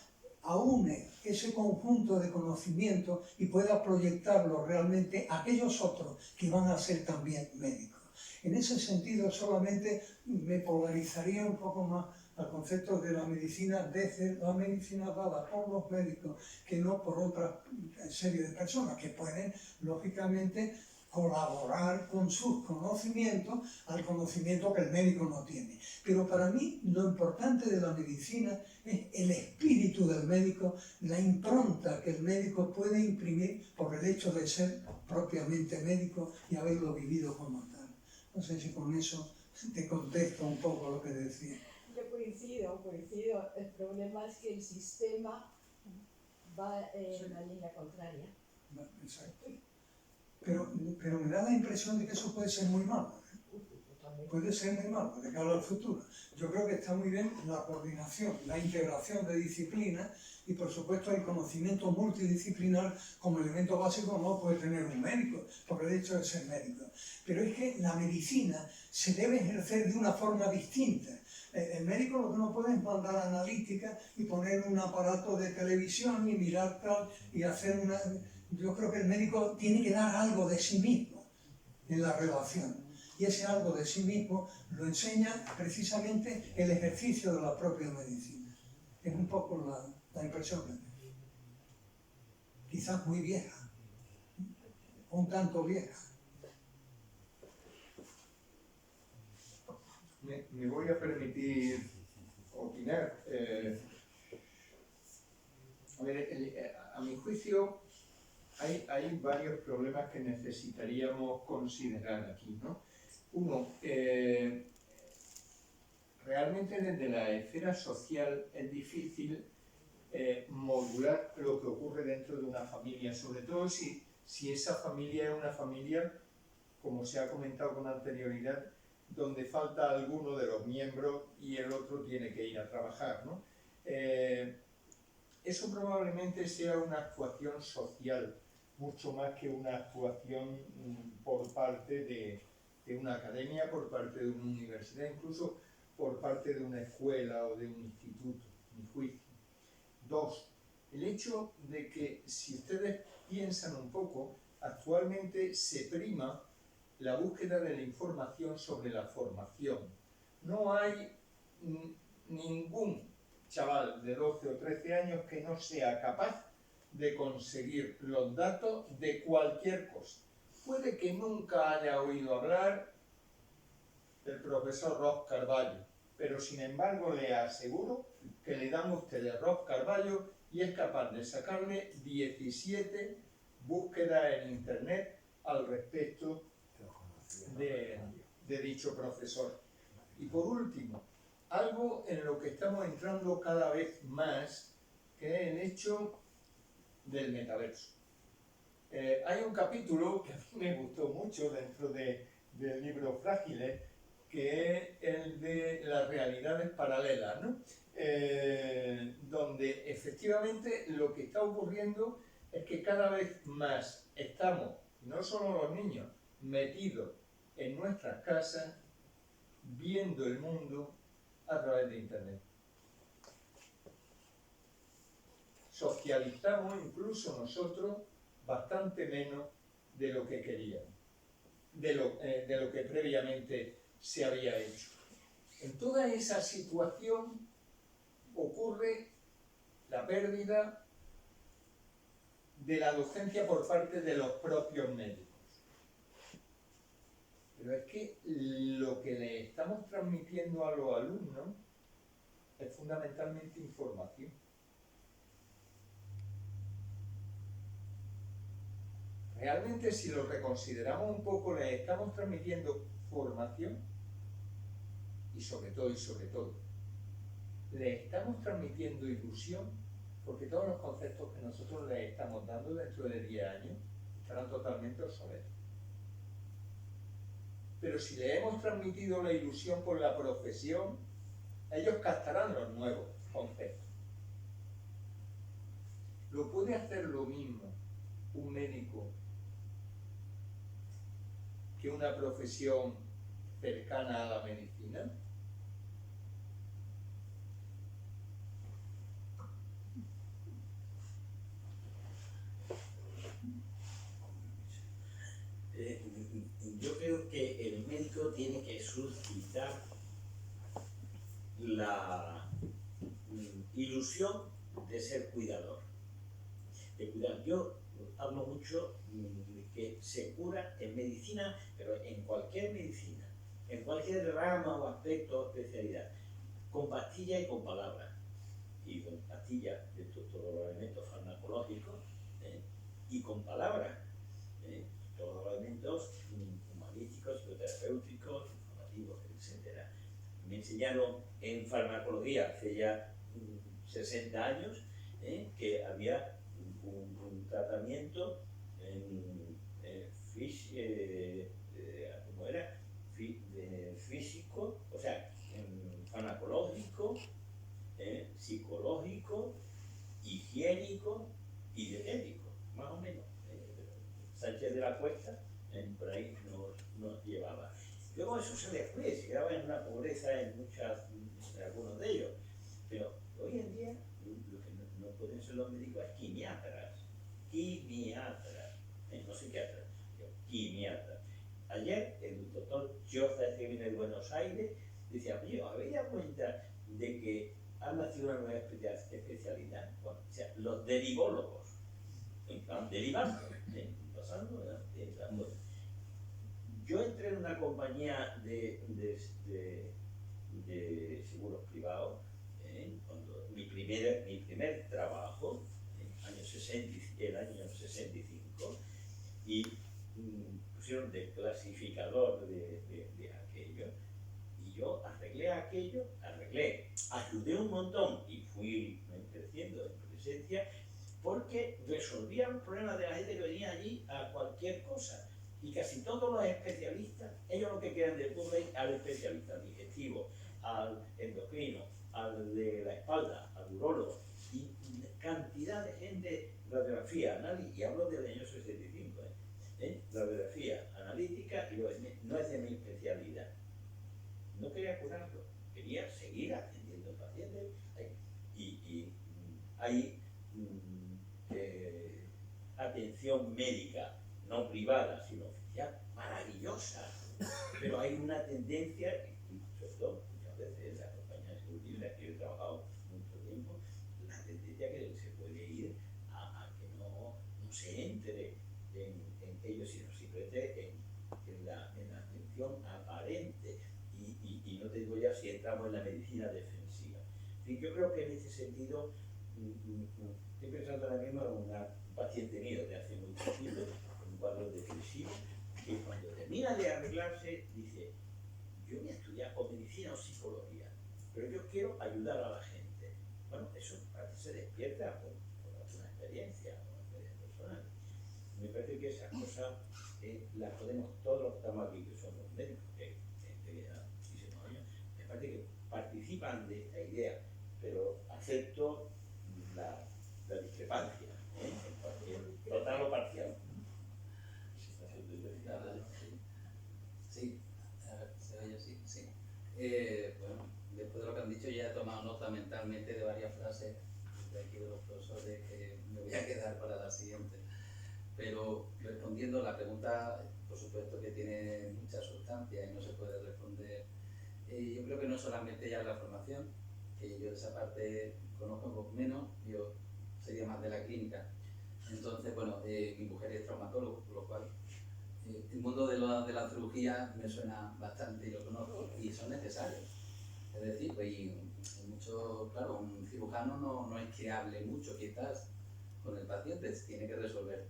[SPEAKER 2] aúne ese conjunto de conocimiento y pueda proyectarlo realmente a aquellos otros que van a ser también médicos. En ese sentido solamente me polarizaría un poco más al concepto de la medicina desde la medicina dada por los médicos que no por otra serie de personas que pueden lógicamente colaborar con sus conocimientos al conocimiento que el médico no tiene. Pero para mí lo importante de la medicina es el espíritu del médico, la impronta que el médico puede imprimir por el hecho de ser propiamente médico y haberlo vivido como tal. No sé si con eso te contesto un poco lo que decía.
[SPEAKER 4] Yo coincido. El problema es que el sistema va en la línea contraria.
[SPEAKER 2] Exacto. Pero me da la impresión de que eso puede ser muy malo. Puede ser muy malo de cara al futuro. Yo creo que está muy bien la coordinación, la integración de disciplinas y por supuesto el conocimiento multidisciplinar como elemento básico no puede tener un médico, por el hecho de ser médico. Pero es que la medicina se debe ejercer de una forma distinta. El médico lo que no puede es mandar analítica y poner un aparato de televisión y mirar tal y hacer una... Yo creo que el médico tiene que dar algo de sí mismo en la relación. Y ese algo de sí mismo lo enseña precisamente el ejercicio de la propia medicina. Es un poco la impresión que tengo. Quizás muy vieja, un tanto vieja.
[SPEAKER 1] Me voy a permitir opinar. A mi juicio hay varios problemas que necesitaríamos considerar aquí, ¿no? Uno, realmente desde la esfera social es difícil modular lo que ocurre dentro de una familia, sobre todo si esa familia es una familia, como se ha comentado con anterioridad, donde falta alguno de los miembros y el otro tiene que ir a trabajar, ¿no? Eso probablemente sea una actuación social, mucho más que una actuación por parte de una academia, por parte de una universidad, incluso por parte de una escuela o de un instituto, mi juicio. Dos, el hecho de que, si ustedes piensan un poco, actualmente se prima la búsqueda de la información sobre la formación. No hay ningún chaval de 12 o 13 años que no sea capaz de conseguir los datos de cualquier cosa. Puede que nunca haya oído hablar del profesor Ross Carballo, pero sin embargo le aseguro que le dan ustedes Ross Carballo y es capaz de sacarle 17 búsquedas en internet al respecto de dicho profesor. Y por último, algo en lo que estamos entrando cada vez más, que es el hecho del metaverso. Hay un capítulo que a mí me gustó mucho dentro del libro Frágiles, que es el de las realidades paralelas, ¿no? Donde efectivamente lo que está ocurriendo es que cada vez más estamos, no solo los niños, metidos en nuestras casas, viendo el mundo a través de Internet. Socializamos incluso nosotros bastante menos de lo que queríamos, de lo que previamente se había hecho. En toda esa situación ocurre la pérdida de la docencia por parte de los propios médicos. Pero es que lo que le estamos transmitiendo a los alumnos es fundamentalmente información. Realmente, si lo reconsideramos un poco, les estamos transmitiendo formación y sobre todo, les estamos transmitiendo ilusión, porque todos los conceptos que nosotros les estamos dando dentro de 10 años estarán totalmente obsoletos. Pero si le hemos transmitido la ilusión por la profesión, ellos captarán los nuevos conceptos. ¿Lo puede hacer lo mismo un médico que una profesión cercana a la medicina?
[SPEAKER 5] tiene que suscitar la ilusión de ser cuidador, de cuidar. Yo hablo mucho de que se cura en medicina, pero en cualquier medicina, en cualquier rama o aspecto o especialidad, con pastilla y con palabra, y con pastillas de todos los elementos farmacológicos, y con palabra, todos los elementos humanísticos, psicoterapéuticos, informativos, etc. Me enseñaron en farmacología hace ya 60 años que había un tratamiento ¿cómo era? Físico, o sea, farmacológico, psicológico, higiénico y dietético, más o menos. Sánchez de la Cuesta por ahí nos llevaba. Luego eso se les fue, se quedaba en una pobreza en algunos de ellos. Pero hoy en día lo que no pueden ser los médicos es quimiatras, no psiquiatras, quimiatras. Ayer el doctor Choza, que viene de Buenos Aires, decía, oye, ¿os habéis dado cuenta de que ha nacido una nueva especialidad? Bueno, o sea, los derivólogos, están derivando, pasando, derivando. Yo entré en una compañía de seguros privados, cuando mi primer trabajo, el año 65, y pusieron de clasificador de aquello, y yo ayudé un montón y fui creciendo en presencia, porque resolvía los problemas de la gente que venía allí a cualquier cosa. Y casi todos los especialistas, ellos lo que quedan del pueblo es al especialista, al digestivo, al endocrino, al de la espalda, al urólogo, y cantidad de gente, radiografía, análisis, y hablo del año 65, radiografía, analítica, y no es de mi especialidad. No quería curarlo, quería seguir atendiendo pacientes, y hay atención médica, no privada, sino oficial, maravillosa, pero hay una tendencia, y sobre todo muchas veces en las compañías de seguridad, en las que yo he trabajado mucho tiempo, la tendencia que se puede ir a que no se entre en ellos, sino simplemente en la atención aparente, y no te digo ya si entramos en la medicina defensiva. En fin, yo creo que en ese sentido, estoy pensando ahora mismo en un paciente mío de hace mucho tiempo, un cuadro depresivo, que cuando termina de arreglarse dice, yo me he estudiado o medicina o psicología, pero yo quiero ayudar a la gente. Bueno, eso parece que se despierta por alguna experiencia personal. Me parece que esas cosas las podemos, todos los que estamos aquí, que somos médicos, que llevan muchísimos años, me parece que participan de esta idea, pero acepto la discrepancia, total o parcial.
[SPEAKER 3] Sí, a ver, se oye, sí. Bueno, después de lo que han dicho, ya he tomado nota mentalmente de varias frases de aquí de los profesores que me voy a quedar para la siguiente. Pero respondiendo a la pregunta, por supuesto que tiene mucha sustancia y no se puede responder. Yo creo que no solamente ya la formación, que yo de esa parte conozco un poco menos, yo sería más de la clínica. Entonces, bueno, mi mujer es traumatólogo, por lo cual el mundo de la cirugía me suena bastante y lo conozco, y son necesarios. Es decir, pues, y mucho, claro, un cirujano no es que hable mucho quizás con el paciente, tiene que resolver.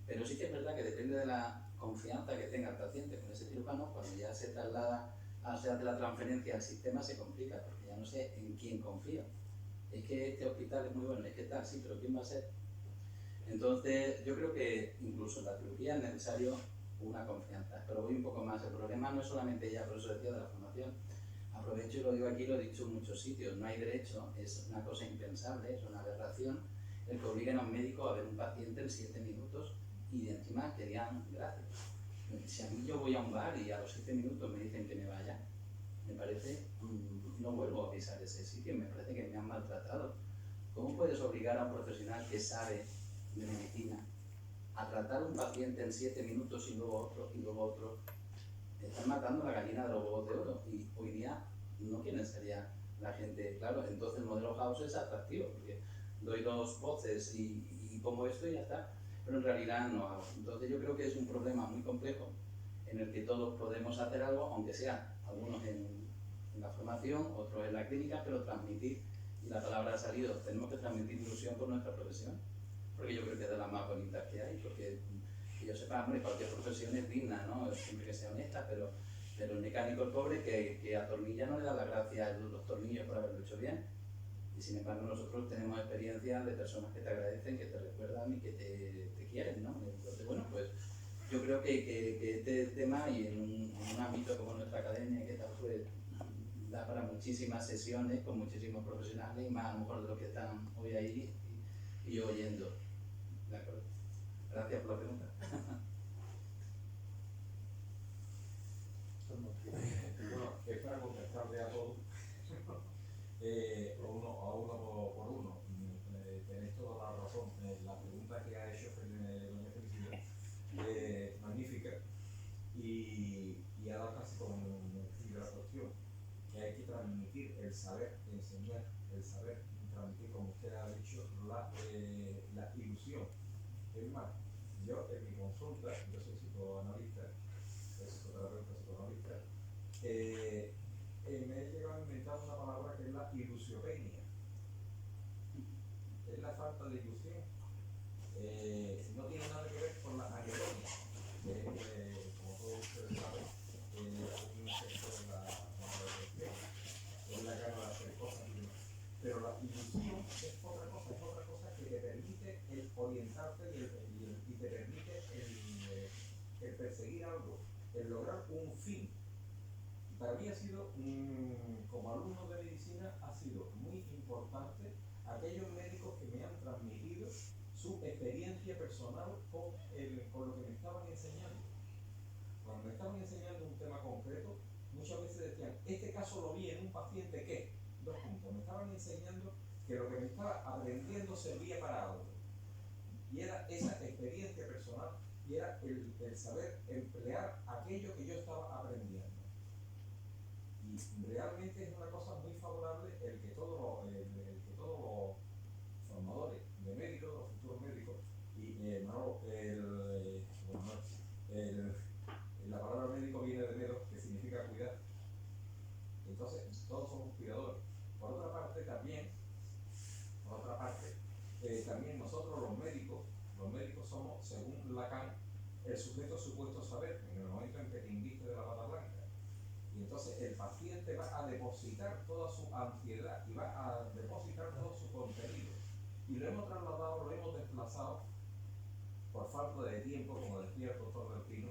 [SPEAKER 3] Pero sí que es verdad que depende de la confianza que tenga el paciente con ese cirujano, cuando ya se traslada, se hace la transferencia al sistema, se complica, porque ya no sé en quién confío. Es que este hospital es muy bueno, es que tal, sí, pero ¿quién va a ser? Entonces, yo creo que incluso en la cirugía es necesario una confianza, pero voy un poco más. El problema no es solamente ya, por eso decía, de la formación. Aprovecho y lo digo aquí, lo he dicho en muchos sitios, no hay derecho, es una cosa impensable, es una aberración el que obliguen a un médico a ver un paciente en 7 minutos y de encima que digan gracias. Si a mí yo voy a un bar y a los 7 minutos me dicen que me vaya, me parece, no vuelvo a pisar ese sitio, me parece que me han maltratado. ¿Cómo puedes obligar a un profesional que sabe de medicina a tratar a un paciente en 7 minutos y luego otro? están matando la gallina de los huevos de oro y hoy día no quieren ser ya la gente, claro, entonces el modelo house es atractivo porque doy dos voces y pongo esto y ya está, pero en realidad no hago. Entonces yo creo que es un problema muy complejo en el que todos podemos hacer algo, aunque sea algunos en la formación, otros en la clínica, pero transmitir, y la palabra ha salido, tenemos que transmitir ilusión por nuestra profesión, porque yo creo que es de las más bonitas que hay, porque que yo sepa, hombre, cualquier profesión es digna, ¿no? Siempre que sea honesta, pero el mecánico, el pobre, que atornilla no le da la gracia a los tornillos por haberlo hecho bien. Y sin embargo nosotros tenemos experiencias de personas que te agradecen, que te recuerdan y que te quieren, ¿no? Entonces, bueno, pues yo creo que este tema y en un ámbito como nuestra academia, que tal, pues da para muchísimas sesiones con muchísimos profesionales y más a lo mejor de los que están hoy ahí y oyendo. ¿De acuerdo? Gracias por la pregunta.
[SPEAKER 6] Bueno, es para contestarle a todos, a uno por uno. Tenéis toda la razón. La pregunta que ha hecho doña Felicidad es magnífica y ha dado casi con la cuestión, que hay que transmitir el saber, enseñar el saber, transmitir, como usted ha dicho, la ilusión. Es más, yo en mi consulta, yo soy psicoanalista, psicoterapeuta, psicoanalista, me he llegado a inventar una palabra que es la ilusiopenia. Es la falta de ilusión. No tiene nada que ver con la anedonia, que como todos ustedes saben, es un efecto de la depresión, es la gana de hacer cosas y demás. Pero la ilusión es otra cosa que te permite el orientarte y te permite el perseguir algo, el lograr un fin. Para mí ha sido, como alumno de medicina, ha sido muy importante aquellos médicos que me han transmitido su experiencia personal con lo que me estaban enseñando. Cuando me estaban enseñando un tema concreto, muchas veces decían, este caso lo vi en un paciente que, dos puntos, me estaban enseñando que lo que me estaba aprendiendo servía para algo. Y era esa experiencia personal y era el saber emplear aquello que yo estaba aprendiendo. Y realmente es una cosa muy favorable el que todos los formadores de médicos, los futuros médicos, y la palabra médico viene de medo, que significa cuidar. Entonces, todos somos cuidadores. Por otra parte, también nosotros los médicos somos, según Lacan, el sujeto supuesto saber, en el momento en que te inviste de la bata blanca. Y entonces el paciente va a depositar toda su ansiedad y va a depositar todo su contenido. Y lo hemos trasladado, lo hemos desplazado, por falta de tiempo, como decía el doctor Del Pino,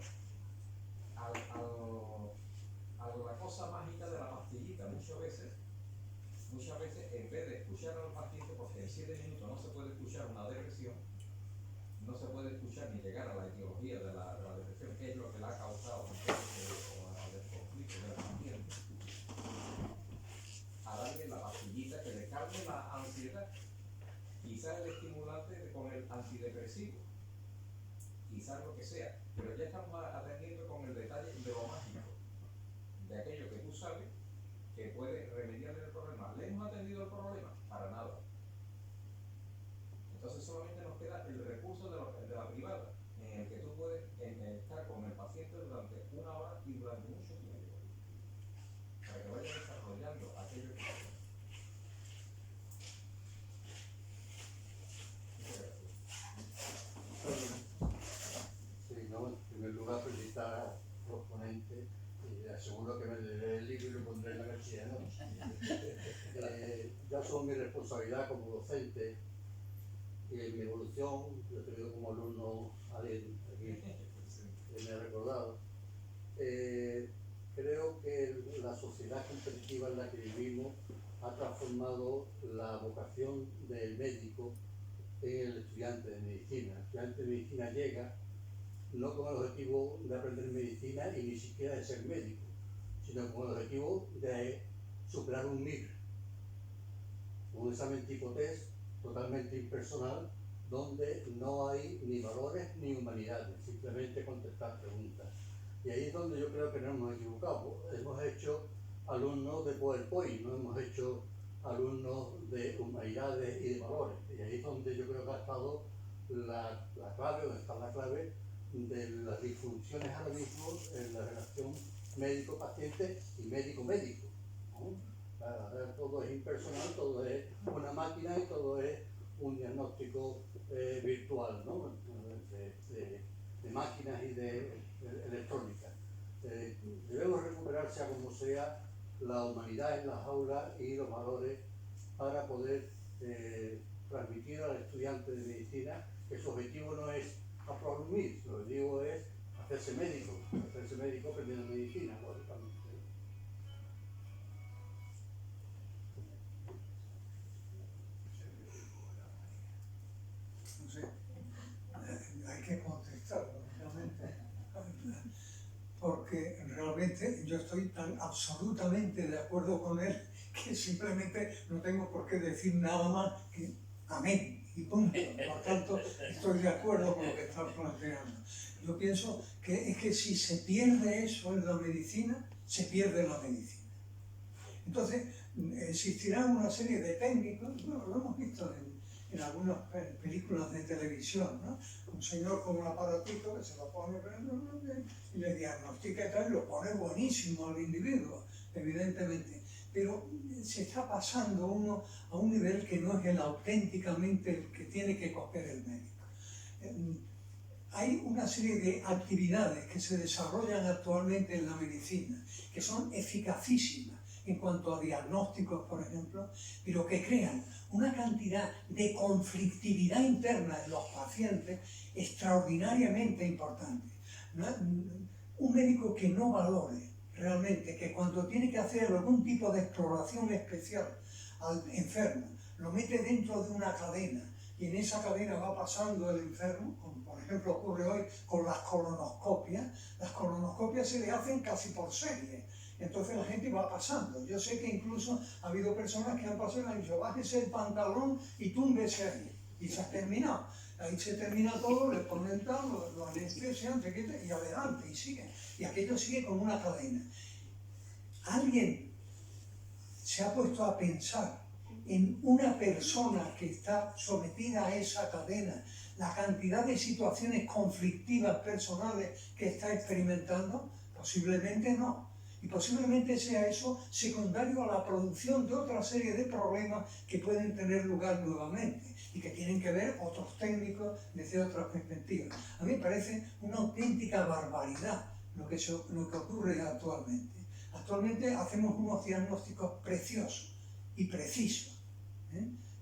[SPEAKER 6] a la cosa mágica de la pastillita. Muchas veces, en vez de escuchar al paciente, porque en 7 minutos no se puede escuchar una depresión, no se puede escuchar ni llegar a la etiología de la depresión, qué es lo que la ha causado, del conflicto del paciente, a darle la pastillita que le calme la ansiedad, quizás el estimulante con el antidepresivo, quizás lo que sea, pero ya estamos atendiendo con el detalle de lo mágico, de aquello que tú sabes que puede remediarle el problema. ¿Le hemos atendido el problema? Para nada. Entonces solamente nos queda el recurso de la privada, en el que tú puedes estar con el paciente durante 1 hora y durante mucho tiempo, para que vaya desarrollando aquello que hace.
[SPEAKER 7] Sí, no, en primer lugar felicitar a los ponentes y aseguro que me leeré el libro y lo pondré en la casilla de noche. Yo asumo mi responsabilidad como docente y en mi evolución, yo he tenido como alumno a alguien aquí que me ha recordado. Creo que la sociedad competitiva en la que vivimos ha transformado la vocación del médico en el estudiante de medicina. El estudiante de medicina llega no con el objetivo de aprender medicina y ni siquiera de ser médico, sino con el objetivo de superar un MIR, un examen tipo test totalmente impersonal, donde no hay ni valores ni humanidades, simplemente contestar preguntas. Y ahí es donde yo creo que nos hemos equivocado. Hemos hecho alumnos de PowerPoint, no hemos hecho alumnos de humanidades y de valores. Y ahí es donde yo creo que ha estado la clave, donde está la clave de las disfunciones ahora mismo en la relación médico-paciente y médico-médico, ¿no? Ahora todo es impersonal, todo es una máquina y todo es un diagnóstico virtual, ¿no? De máquinas y de electrónica. Debemos recuperar, sea como sea, la humanidad en las aulas y los valores para poder transmitir al estudiante de medicina que su objetivo no es aplaudir, su objetivo es hacerse médico aprendiendo medicina, lógicamente.
[SPEAKER 2] No sé, hay que contestar, lógicamente, porque realmente yo estoy tan absolutamente de acuerdo con él que simplemente no tengo por qué decir nada más que amén y punto. Por tanto, estoy de acuerdo con lo que está planteando. Yo pienso que es que si se pierde eso en la medicina, se pierde la medicina. Entonces, existirán una serie de técnicos, bueno, lo hemos visto en algunas películas de televisión, ¿no? Un señor con un aparatito que se lo pone y le diagnostica y tal, y lo pone buenísimo al individuo, evidentemente. Pero se está pasando uno a un nivel que no es el auténticamente el que tiene que coger el médico. Hay una serie de actividades que se desarrollan actualmente en la medicina que son eficacísimas en cuanto a diagnósticos, por ejemplo, pero que crean una cantidad de conflictividad interna en los pacientes extraordinariamente importante. Un médico que no valore realmente que cuando tiene que hacer algún tipo de exploración especial al enfermo, lo mete dentro de una cadena y en esa cadena va pasando el enfermo, como por ejemplo ocurre hoy con las colonoscopias se le hacen casi por serie. Entonces la gente va pasando. Yo sé que incluso ha habido personas que han pasado y han dicho, bájese el pantalón y túmbese ahí. Y se ha terminado. Ahí se termina todo, le ponen tal, lo anestesian, y adelante, y sigue. Y aquello sigue con una cadena. Alguien se ha puesto a pensar en una persona que está sometida a esa cadena, la cantidad de situaciones conflictivas personales que está experimentando, posiblemente no. Y posiblemente sea eso secundario a la producción de otra serie de problemas que pueden tener lugar nuevamente y que tienen que ver otros técnicos desde otras perspectivas. A mí me parece una auténtica barbaridad lo que ocurre actualmente. Actualmente hacemos unos diagnósticos preciosos y precisos,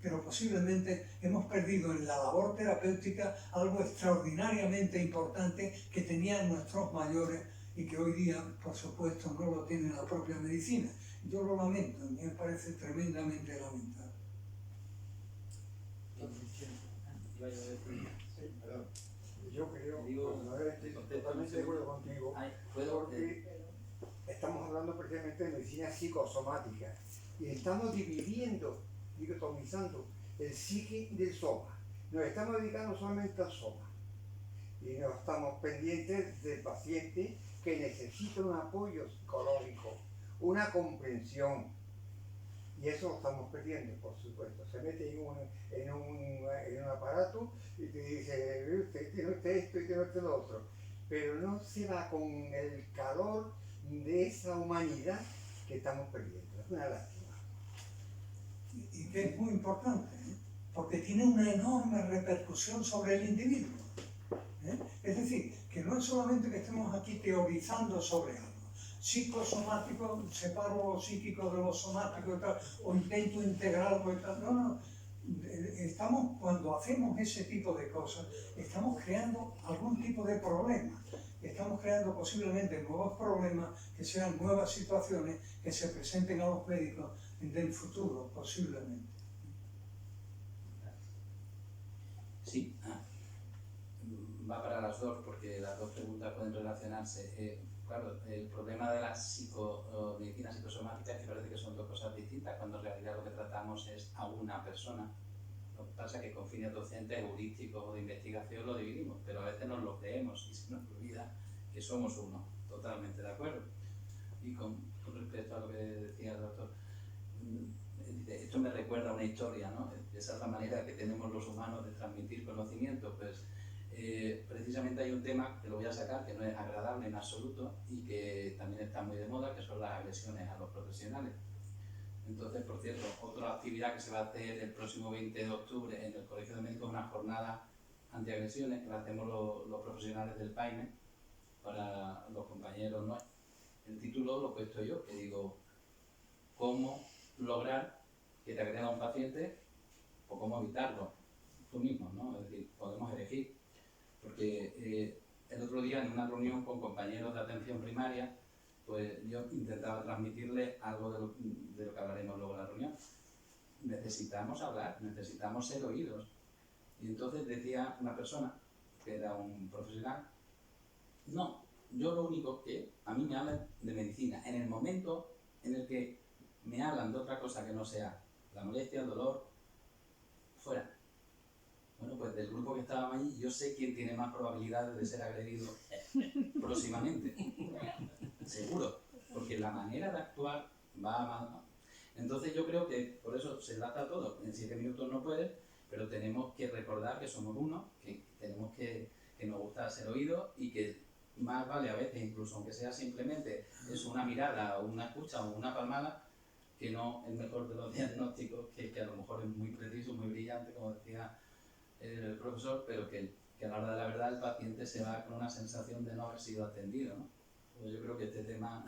[SPEAKER 2] pero posiblemente hemos perdido en la labor terapéutica algo extraordinariamente importante que tenían nuestros mayores y que hoy día, por supuesto, no lo tiene la propia medicina. Yo lo lamento, a mí me parece tremendamente lamentable.
[SPEAKER 8] Yo creo, a ver, estoy totalmente de acuerdo contigo, porque estamos hablando precisamente de medicina psicosomática y estamos dicotomizando el psique del soma. Nos estamos dedicando solamente al soma y no estamos pendientes del paciente que necesita un apoyo psicológico, una comprensión, y eso lo estamos perdiendo, por supuesto. Se mete en un aparato y te dice, usted tiene usted esto y tiene usted lo otro, pero no se va con el calor de esa humanidad que estamos perdiendo. Es una lástima.
[SPEAKER 2] Y que es muy importante, porque tiene una enorme repercusión sobre el individuo. Es decir, que no es solamente que estemos aquí teorizando sobre algo, psicosomático, separo lo psíquico de lo somático y tal, o intento integrarlo y tal, no. Cuando hacemos ese tipo de cosas, estamos creando algún tipo de problema, estamos creando posiblemente nuevos problemas, que sean nuevas situaciones que se presenten a los médicos del futuro, posiblemente.
[SPEAKER 3] Sí, va para las dos, porque las dos preguntas pueden relacionarse. Claro, el problema de la medicina psicosomática es que parece que son dos cosas distintas, cuando en realidad lo que tratamos es a una persona. Lo que pasa es que con fines docentes, heurísticos o de investigación lo dividimos, pero a veces nos lo creemos y se nos olvida que somos uno. Totalmente de acuerdo. Y con respecto a lo que decía el doctor, esto me recuerda a una historia, ¿no? Esa es la manera que tenemos los humanos de transmitir conocimiento. Pues precisamente hay un tema que lo voy a sacar, que no es agradable en absoluto y que también está muy de moda, que son las agresiones a los profesionales. Entonces, por cierto, otra actividad que se va a hacer el próximo 20 de octubre en el Colegio de Médicos es una jornada antiagresiones que la hacemos los profesionales del PAIME para los compañeros, ¿no? El título lo he puesto yo, que digo, ¿cómo lograr que te agreda un paciente o cómo evitarlo tú mismo, ¿no? Es decir, podemos elegir. Porque el otro día en una reunión con compañeros de atención primaria, pues yo intentaba transmitirles algo de lo que hablaremos luego en la reunión. Necesitamos hablar, necesitamos ser oídos. Y entonces decía una persona, que era un profesional, no, yo lo único que a mí me hablan de medicina. En el momento en el que me hablan de otra cosa que no sea la molestia, el dolor, fuera. Bueno, pues del grupo que estábamos allí, yo sé quién tiene más probabilidades de ser agredido próximamente. Seguro. Porque la manera de actuar va a más. Entonces yo creo que por eso se enlaza todo. En 7 minutos no puedes, pero tenemos que recordar que somos uno, que tenemos que nos gusta ser oídos y que más vale a veces, incluso aunque sea simplemente es una mirada o una escucha o una palmada, que no el mejor de los diagnósticos, que a lo mejor es muy preciso, muy brillante, como decía el profesor, pero que a la hora de la verdad el paciente se va con una sensación de no haber sido atendido, ¿no? Pues yo creo que este tema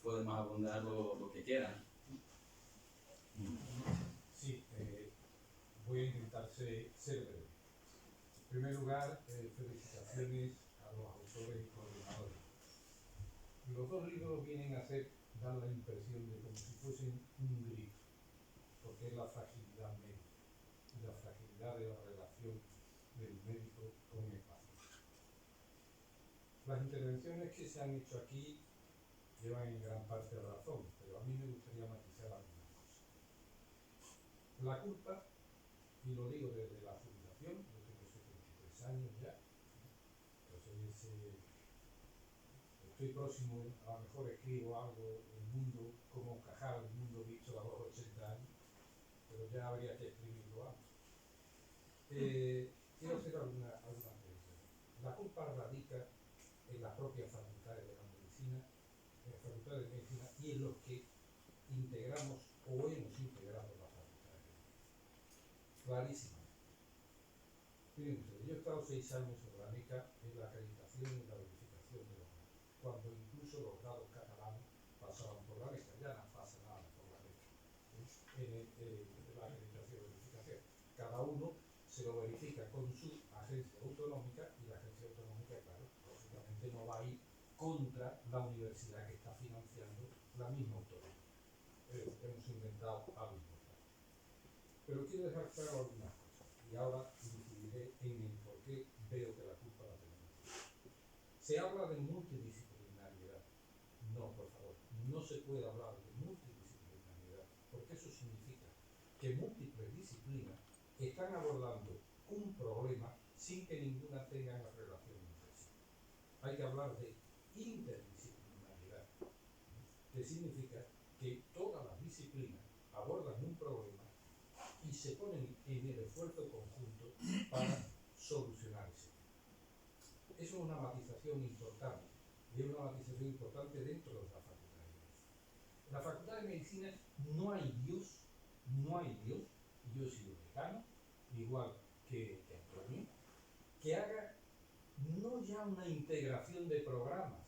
[SPEAKER 3] podemos abundar lo que quieran.
[SPEAKER 9] Sí, voy a intentar ser breve. En primer lugar, felicitaciones a los autores y coordinadores. Los dos libros vienen a dar la impresión de como si fuesen un grito, porque es la fragilidad médica y la fragilidad de la relación del médico con el paciente. Las intervenciones que se han hecho aquí llevan en gran parte razón, pero a mí me gustaría matizar algunas cosas. La culpa, y lo digo desde la jubilación, yo tengo 73 años ya, entonces estoy próximo, a lo mejor escribo algo, el mundo, cómo encajar el mundo visto a los 80 años, pero ya habría que escribirlo antes. Quiero hacer alguna precisión. La culpa radica en las propias facultades de la medicina, en las facultades de medicina y en los que integramos o hemos integrado las facultades de medicina. Clarísimamente. Miren ustedes, yo he estado 6 años sobre la NECA en la acreditación y la verificación de los grados, cuando incluso los grados catalanes pasaban por la NECA, ya no pasa nada por la NECA, en la acreditación y verificación. Cada uno se lo verifica con su agencia autonómica y la agencia autonómica, claro, lógicamente no va a ir contra la universidad que está financiando la misma autonomía. Hemos inventado algo importante. Pero quiero dejar claro algunas cosas y ahora incidiré en el por qué veo que la culpa la tenemos. Se habla de multidisciplinariedad. No, por favor, no se puede hablar de multidisciplinariedad, porque eso significa que múltiples disciplinas están abordando un problema sin que ninguna tenga una relación entre sí. Hay que hablar de interdisciplinariedad, que significa que todas las disciplinas abordan un problema y se ponen en el esfuerzo conjunto para solucionar ese problema. Eso es una matización importante, y es una matización importante dentro de la Facultad de Medicina. En la Facultad de Medicina no hay Dios, y yo he sido decano, igual que Antonio, que haga no ya una integración de programas,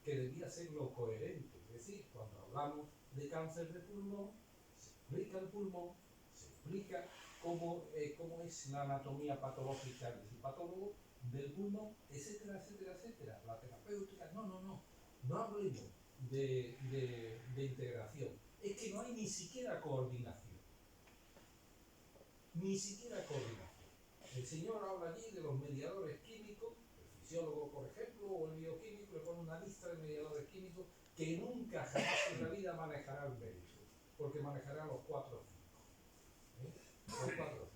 [SPEAKER 9] que debía ser lo coherente. Es decir, cuando hablamos de cáncer de pulmón, se explica el pulmón, se explica cómo es la anatomía patológica de su patólogo, del pulmón, etcétera, etcétera, etcétera. La terapéutica, no hablemos de integración. Es que no hay ni siquiera coordinación. Ni siquiera coordinación. El señor habla allí de los mediadores químicos, el fisiólogo, por ejemplo, o el bioquímico, le pone una lista de mediadores químicos que nunca jamás en la vida manejará el médico, porque manejará los 4 o 5. Los 4 o 5.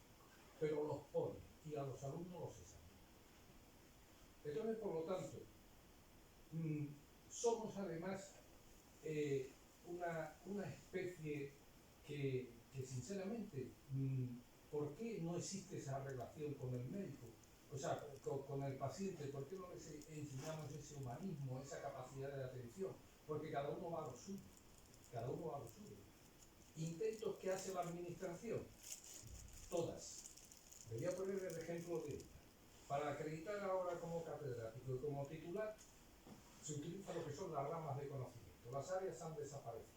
[SPEAKER 9] Pero los pone y a los alumnos los examina. Entonces, por lo tanto, somos además una especie que sinceramente, ¿por qué no existe esa relación con el médico? O sea, con el paciente, ¿por qué no les enseñamos ese humanismo, esa capacidad de atención? Porque cada uno va a lo suyo, cada uno va a lo suyo. ¿Intentos que hace la administración? Todas. Le voy a poner el ejemplo de una. Para acreditar ahora como catedrático y como titular, se utiliza lo que son las ramas de conocimiento. Las áreas han desaparecido.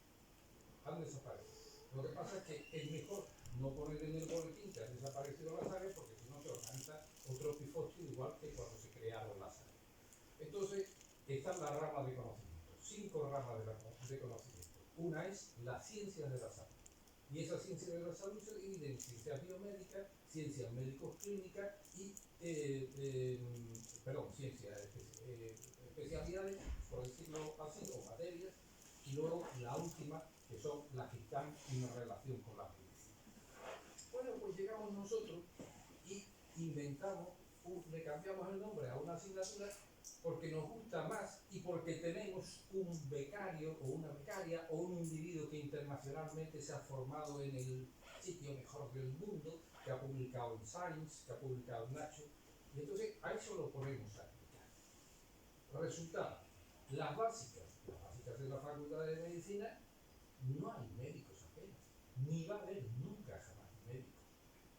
[SPEAKER 9] Han desaparecido. Lo que pasa es que es mejor no poner en el boletín que han desaparecido las áreas, porque si no se organiza otro pifostio igual que cuando se crearon las áreas. Entonces, están las ramas de conocimiento. 5 ramas de conocimiento. Una es las ciencias de la salud. Y esas ciencias de la salud se dividen en ciencias biomédicas, ciencias médico-clínicas y especialidades, por decirlo así, o materias, y luego la última, que son las que están en relación con la medicina. Bueno, pues llegamos nosotros y inventamos, le cambiamos el nombre a una asignatura porque nos gusta más y porque tenemos un becario o una becaria o un individuo que internacionalmente se ha formado en el sitio mejor del mundo, que ha publicado en Science, que ha publicado en Nature, y entonces a eso lo ponemos a aplicar. Resultado, las básicas de la Facultad de Medicina, no hay médicos apenas, ni va a haber nunca jamás médicos,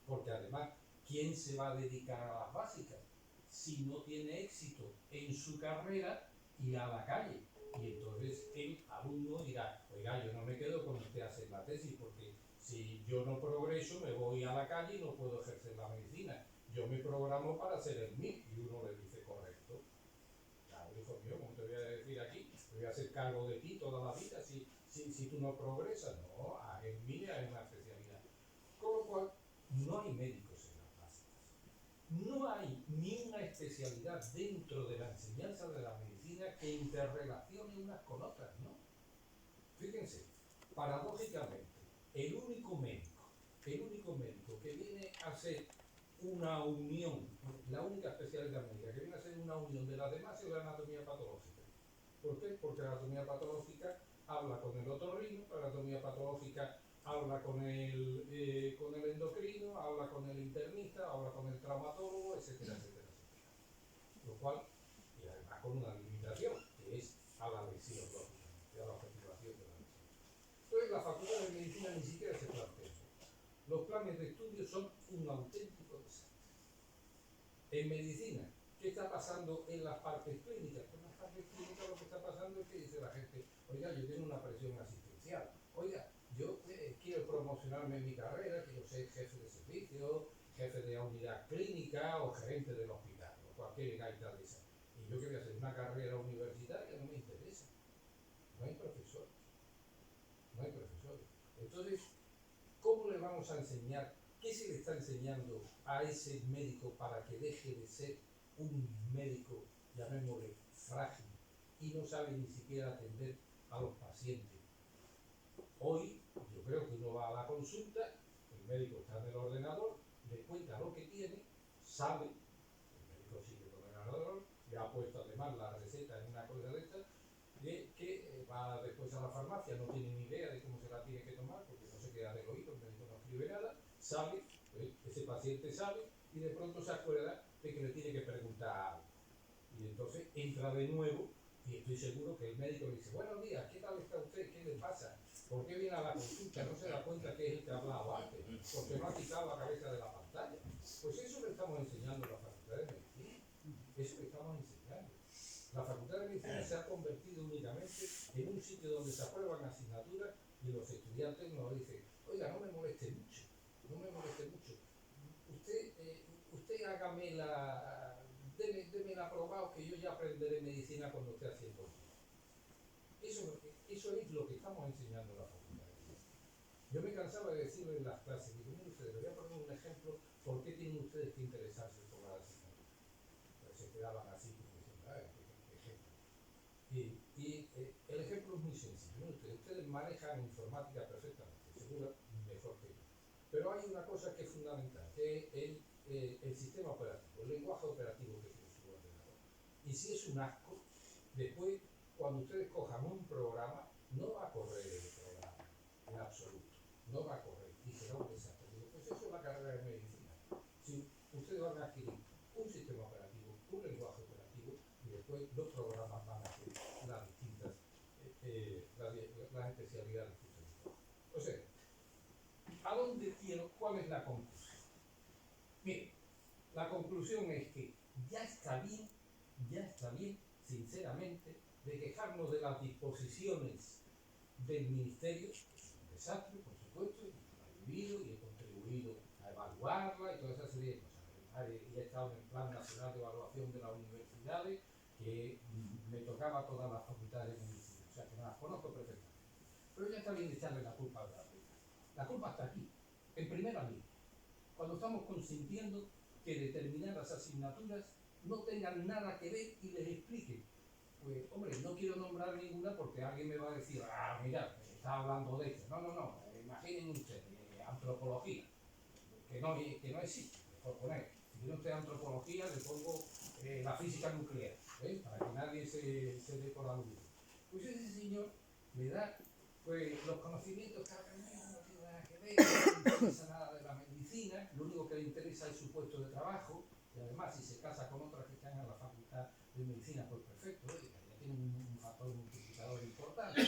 [SPEAKER 9] porque además, ¿quién se va a dedicar a las básicas? Si no tiene éxito en su carrera, irá a la calle. Y entonces el alumno dirá, oiga, yo no me quedo con usted a hacer la tesis, porque si yo no progreso, me voy a la calle y no puedo ejercer la medicina. Yo me programo para hacer el MIR. Y uno le dice, correcto. Claro, hijo mío, ¿cómo te voy a decir aquí? Me voy a hacer cargo de ti toda la vida si tú no progresas. No, en MIR hay una especialidad. Con lo cual, no hay médicos en las básicas. No hay ni una especialidad dentro de la enseñanza de la medicina que interrelacione unas con otras, ¿no? Fíjense, paradójicamente, el único médico que viene a ser una unión, la única especialidad médica que viene a ser una unión de las demás es la anatomía patológica. ¿Por qué? Porque la anatomía patológica habla con el otorrino, la anatomía patológica habla con el endocrino, habla con el internista, habla con el traumatólogo, etcétera, etcétera, etcétera. Lo cual, y además con una limitación, que es a la lesión, lógicamente, a la objetulación de la lesión. Entonces, la Facultad de Medicina ni siquiera se plantea eso. Los planes de estudio son un auténtico desastre. En medicina, ¿qué está pasando en las partes clínicas? Pues en las partes clínicas lo que está pasando es que dice la gente, oiga, yo tengo una presión asistencial, oiga, yo quiero promocionarme en mi carrera, quiero ser jefe de servicio, jefe de unidad clínica o gerente del hospital, o cualquier gaita de esa. Y yo que voy a hacer una carrera universitaria no me interesa. No hay profesores. No hay profesores. Entonces, ¿cómo le vamos a enseñar? ¿Qué se le está enseñando a ese médico para que deje de ser un médico, llamémosle, frágil, y no sabe ni siquiera atender a los pacientes? Hoy, yo creo que uno va a la consulta, el médico está en el ordenador, le cuenta lo que tiene, sabe, el médico sigue con el ordenador, le ha puesto además la receta en una cosa de estas, que va después a la farmacia, no tiene ni idea de cómo se la tiene que tomar, porque no se queda del oído, el médico no escribe nada, sabe, ese paciente sabe, y de pronto se acuerda de que le tiene que preguntar algo. Y entonces entra de nuevo, y estoy seguro que el médico le dice, buenos días, ¿qué tal está usted? ¿Qué le pasa? ¿Por qué viene a la consulta? ¿No se da cuenta que es el que ha hablado antes? ¿Por qué no ha quitado la cabeza de la pantalla? Pues eso le estamos enseñando a la Facultad de Medicina. Eso le estamos enseñando. La Facultad de Medicina se ha convertido únicamente en un sitio donde se aprueban asignaturas y los estudiantes nos dicen, oiga, no me moleste mucho, no me moleste mucho. Usted hágame deme el aprobado que yo ya aprenderé medicina cuando esté haciendo eso. Eso es lo que estamos enseñando en la Facultad de Medicina. Yo me cansaba de decirlo en las clases, digo, miren ustedes, les voy a poner un ejemplo, ¿por qué tienen ustedes que interesarse por la asignatura? Pues se quedaban así, como diciendo, qué ejemplo. Y el ejemplo es muy sencillo. Ustedes manejan informática perfectamente, seguro mejor que yo. Pero hay una cosa que es fundamental, que es el sistema operativo, el lenguaje operativo que tiene su ordenador. Y si es un asco, después cuando ustedes cojan un programa, no va a correr el programa, en absoluto, no va a correr, y será un desastre. Digo, pues eso es la carrera de medicina. Si ustedes van a adquirir un sistema operativo, un lenguaje operativo, y después los programas van a ser las distintas, las especialidades que ustedes cojan. O sea, ¿a dónde quiero? ¿Cuál es la conclusión? Miren, la conclusión es que ya está bien, sinceramente, de quejarnos de las disposiciones del Ministerio, que es un desastre, por supuesto, y lo he vivido y he contribuido a evaluarla y toda esa serie de cosas. Y he estado en el Plan Nacional de Evaluación de las Universidades, que me tocaba todas las facultades de medicina, o sea que me las conozco perfectamente. Pero ya está bien de echarle la culpa a la vida. La culpa está aquí, en primera línea, cuando estamos consintiendo que determinadas asignaturas no tengan nada que ver y les expliquen. Pues, hombre, no quiero nombrar ninguna porque alguien me va a decir, ah, mira, está hablando de esto. No, imaginen ustedes, antropología, que no existe, por poner. Si quiere usted antropología, le pongo la física nuclear, para que nadie se dé por aludido. Pues ese señor me da pues, los conocimientos que no tiene nada que ver, no le interesa nada de la medicina, lo único que le interesa es su puesto de trabajo, y además si se casa con otra que está en la facultad de medicina, pues perfecto, ya tiene un factor multiplicador importante.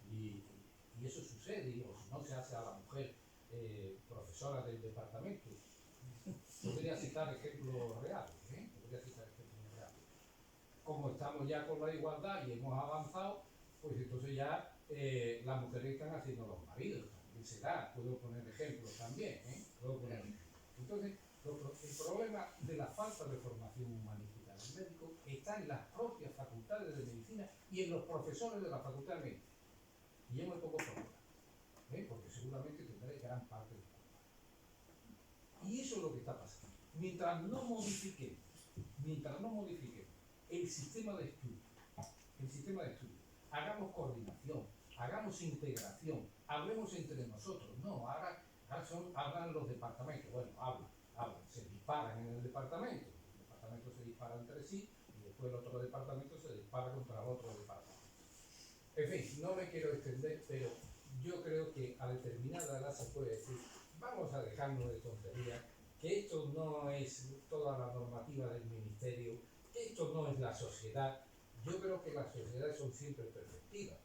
[SPEAKER 9] Y eso sucede, o si no se hace a la mujer profesora del departamento. Podría citar ejemplos reales, Como estamos ya con la igualdad y hemos avanzado, pues entonces ya las mujeres están haciendo los maridos, también se da, puedo poner ejemplos también, Entonces, el problema de la falta de formación humanística del médico está en las propias facultades de medicina y en los profesores de la facultad de medicina. Y yo me pongo problema, porque seguramente tendré gran parte de culpa. Y eso es lo que está pasando. Mientras no modifiquemos el sistema de estudio, hagamos coordinación, hagamos integración, hablemos entre nosotros. No, ahora hablan los departamentos. Bueno, hablan, se disparan en el departamento se dispara entre sí y después el otro departamento se dispara contra el otro departamento. En fin, no me quiero extender, pero yo creo que a determinada edad se puede decir, vamos a dejarnos de tonterías, que esto no es toda la normativa del ministerio, que esto no es la sociedad. Yo creo que las sociedades son siempre perfectivas.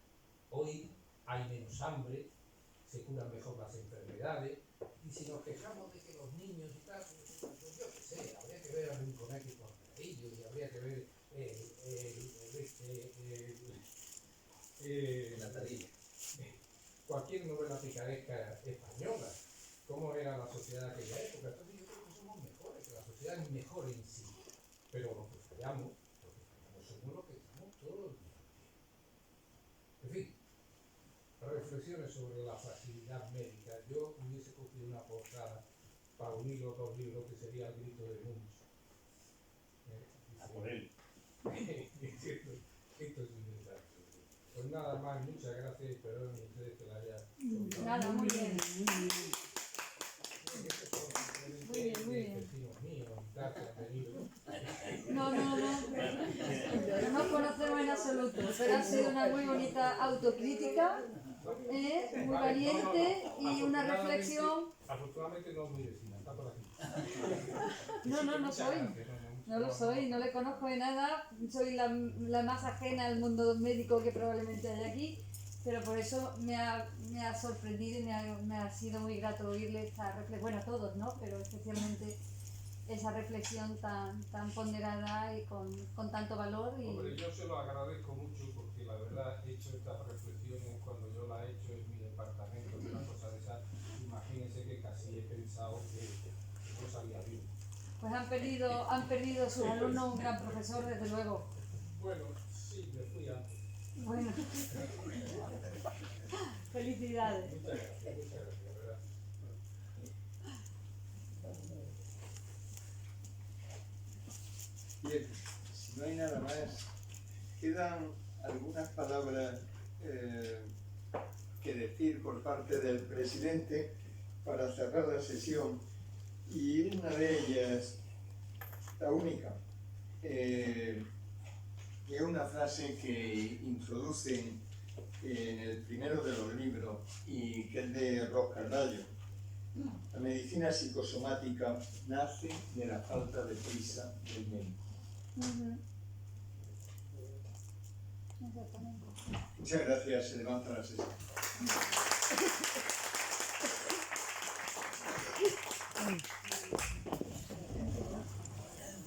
[SPEAKER 9] Hoy hay menos hambre, se curan mejor las enfermedades, y si nos quejamos de que los niños y tal, pues yo qué sé, habría que ver a Rinconete y Porterillo, y habría que ver
[SPEAKER 3] la tarilla.
[SPEAKER 9] Cualquier novela picaresca española, cómo era la sociedad de aquella época. Entonces yo creo que somos mejores, que la sociedad es mejor en sí, pero lo que fallamos somos los que estamos todos los días. En fin, reflexiones sobre la fragilidad médica. Yo hubiese cogido una portada para unir los dos libros, que sería El grito de Munch.
[SPEAKER 5] A por él.
[SPEAKER 9] Esto es un desastre. Pues nada más, muchas gracias y perdón ustedes que la haya soltado.
[SPEAKER 10] Nada, muy bien.
[SPEAKER 9] Muy bien. Vecinos míos, gracias, venido.
[SPEAKER 10] No nos conocemos en absoluto, pero ha sido una muy bonita autocrítica, muy valiente y una reflexión.
[SPEAKER 9] Afortunadamente no es muy vecina, está por aquí.
[SPEAKER 10] No soy. No lo soy, no le conozco de nada, soy la más ajena al mundo médico que probablemente hay aquí, pero por eso me ha sorprendido y me ha sido muy grato oírle esta reflexión, bueno, a todos, ¿no? Pero especialmente esa reflexión tan ponderada y con tanto valor.
[SPEAKER 9] Hombre, yo se lo agradezco mucho porque la verdad he hecho estas reflexiones cuando yo las he hecho en mi departamento, una cosa de esa, imagínense que casi he pensado que no salía bien.
[SPEAKER 10] Pues han perdido sus alumnos un gran profesor, desde luego.
[SPEAKER 9] Bueno, sí, me fui antes.
[SPEAKER 10] Bueno. Felicidades.
[SPEAKER 9] Muchas gracias, ¿verdad?
[SPEAKER 1] Bien, si no hay nada más, quedan algunas palabras que decir por parte del presidente para cerrar la sesión, y una de ellas, la única, que es una frase que introducen en el primero de los libros y que es de Ross Carballo. La medicina psicosomática nace de la falta de prisa del médico.
[SPEAKER 10] Exactamente.
[SPEAKER 1] Muchas gracias, se levanta la sesión.